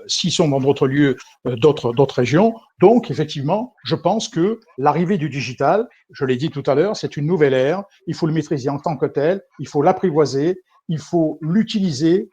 s'ils sont dans d'autres lieux, d'autres régions. Donc, effectivement, je pense que l'arrivée du digital, je l'ai dit tout à l'heure, c'est une nouvelle ère, il faut le maîtriser en tant que tel, il faut l'apprivoiser, il faut l'utiliser,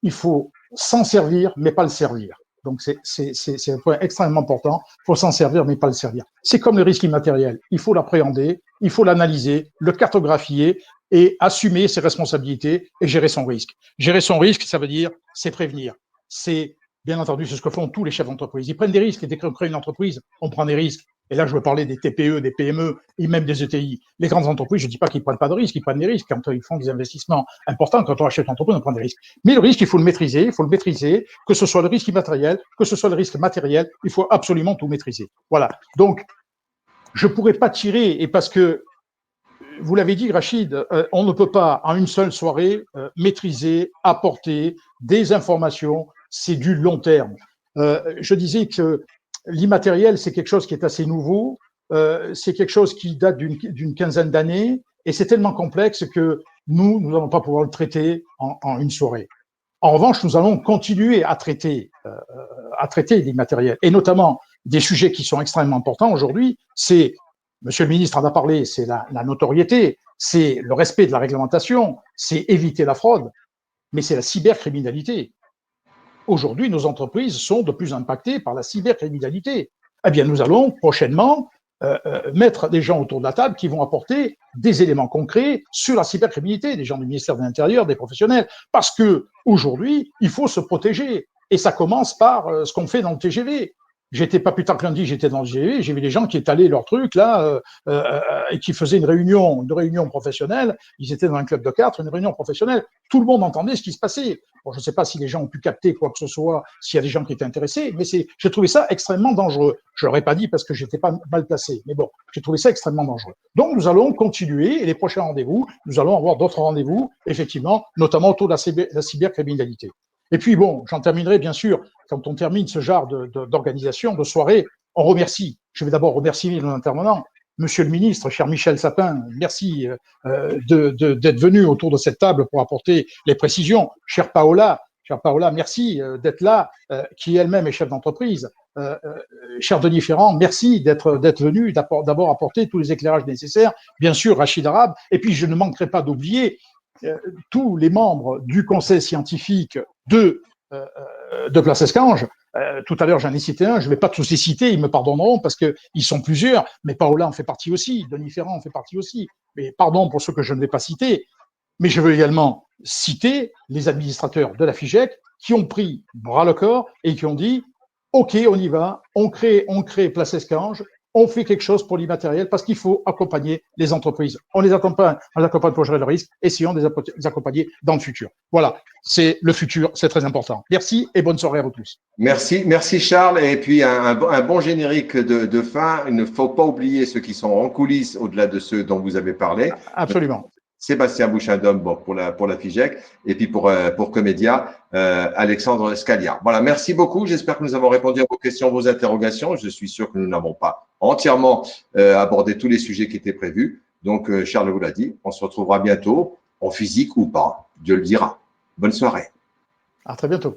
il faut s'en servir, mais pas le servir. Donc, c'est un point extrêmement important. Il faut s'en servir, mais pas le servir. C'est comme le risque immatériel. Il faut l'appréhender, il faut l'analyser, le cartographier et assumer ses responsabilités et gérer son risque. Gérer son risque, ça veut dire, c'est prévenir. C'est, bien entendu, c'est ce que font tous les chefs d'entreprise. Ils prennent des risques et dès qu'on crée une entreprise, on prend des risques. Et là, je veux parler des TPE, des PME et même des ETI. Les grandes entreprises, je ne dis pas qu'ils ne prennent pas de risques, ils prennent des risques. Quand ils font des investissements importants, quand on achète une entreprise, on prend des risques. Mais le risque, il faut le maîtriser, que ce soit le risque immatériel, que ce soit le risque matériel, il faut absolument tout maîtriser. Voilà. Donc, je ne pourrais pas tirer, et parce que, vous l'avez dit, Rachid, on ne peut pas, en une seule soirée, maîtriser, apporter des informations, c'est du long terme. Je disais que l'immatériel, c'est quelque chose qui est assez nouveau, c'est quelque chose qui date d'une quinzaine d'années, et c'est tellement complexe que nous n'allons pas pouvoir le traiter en une soirée. En revanche, nous allons continuer à traiter l'immatériel, et notamment des sujets qui sont extrêmement importants aujourd'hui, c'est, Monsieur le ministre en a parlé, c'est la notoriété, c'est le respect de la réglementation, c'est éviter la fraude, mais c'est la cybercriminalité. Aujourd'hui, nos entreprises sont de plus impactées par la cybercriminalité. Eh bien, nous allons prochainement mettre des gens autour de la table qui vont apporter des éléments concrets sur la cybercriminalité, des gens du ministère de l'Intérieur, des professionnels, parce que aujourd'hui, il faut se protéger. Et ça commence par ce qu'on fait dans le TGV. J'étais pas plus tard que lundi, j'étais dans le TGV, j'ai vu des gens qui étalaient leur truc là et qui faisaient une réunion professionnelle. Ils étaient dans un club de cartes, une réunion professionnelle. Tout le monde entendait ce qui se passait. Bon, je ne sais pas si les gens ont pu capter quoi que ce soit, s'il y a des gens qui étaient intéressés, mais j'ai trouvé ça extrêmement dangereux. Je l'aurais pas dit parce que j'étais pas mal placé, mais bon, j'ai trouvé ça extrêmement dangereux. Donc nous allons continuer et les prochains rendez-vous, nous allons avoir d'autres rendez-vous, effectivement, notamment autour de la cybercriminalité. Et puis bon, j'en terminerai bien sûr, quand on termine ce genre d'organisation, de soirée, on remercie. Je vais d'abord remercier nos intervenants. Monsieur le ministre, cher Michel Sapin, merci d'être venu autour de cette table pour apporter les précisions. Chère Paola, merci d'être là, qui elle-même est chef d'entreprise. Cher Denis Ferrand, merci d'être venu, d'abord apporter tous les éclairages nécessaires. Bien sûr, Rachid Arabe. Et puis, je ne manquerai pas d'oublier tous les membres du conseil scientifique de Place Escange. Tout à l'heure, j'en ai cité un, je ne vais pas tous les citer, ils me pardonneront parce qu'ils sont plusieurs, mais Paola en fait partie aussi, Denis Ferrand en fait partie aussi. Mais pardon pour ceux que je ne vais pas citer, mais je veux également citer les administrateurs de la FIGEC qui ont pris bras le corps et qui ont dit « Ok, on y va, on crée Place Escange, on fait quelque chose pour l'immatériel parce qu'il faut accompagner les entreprises. On les accompagne pour gérer le risque, essayons de les accompagner dans le futur. » Voilà, c'est le futur, c'est très important. Merci et bonne soirée à vous tous. Merci Charles. Et puis un bon générique de fin. Il ne faut pas oublier ceux qui sont en coulisses au-delà de ceux dont vous avez parlé. Absolument. Sébastien Bouchindom pour la FIGEC et puis pour Comédia, Alexandre Scalia. Voilà, merci beaucoup. J'espère que nous avons répondu à vos questions, vos interrogations. Je suis sûr que nous n'avons pas entièrement abordé tous les sujets qui étaient prévus. Donc, Charles vous l'a dit, on se retrouvera bientôt, en physique ou pas, Dieu le dira. Bonne soirée. À très bientôt.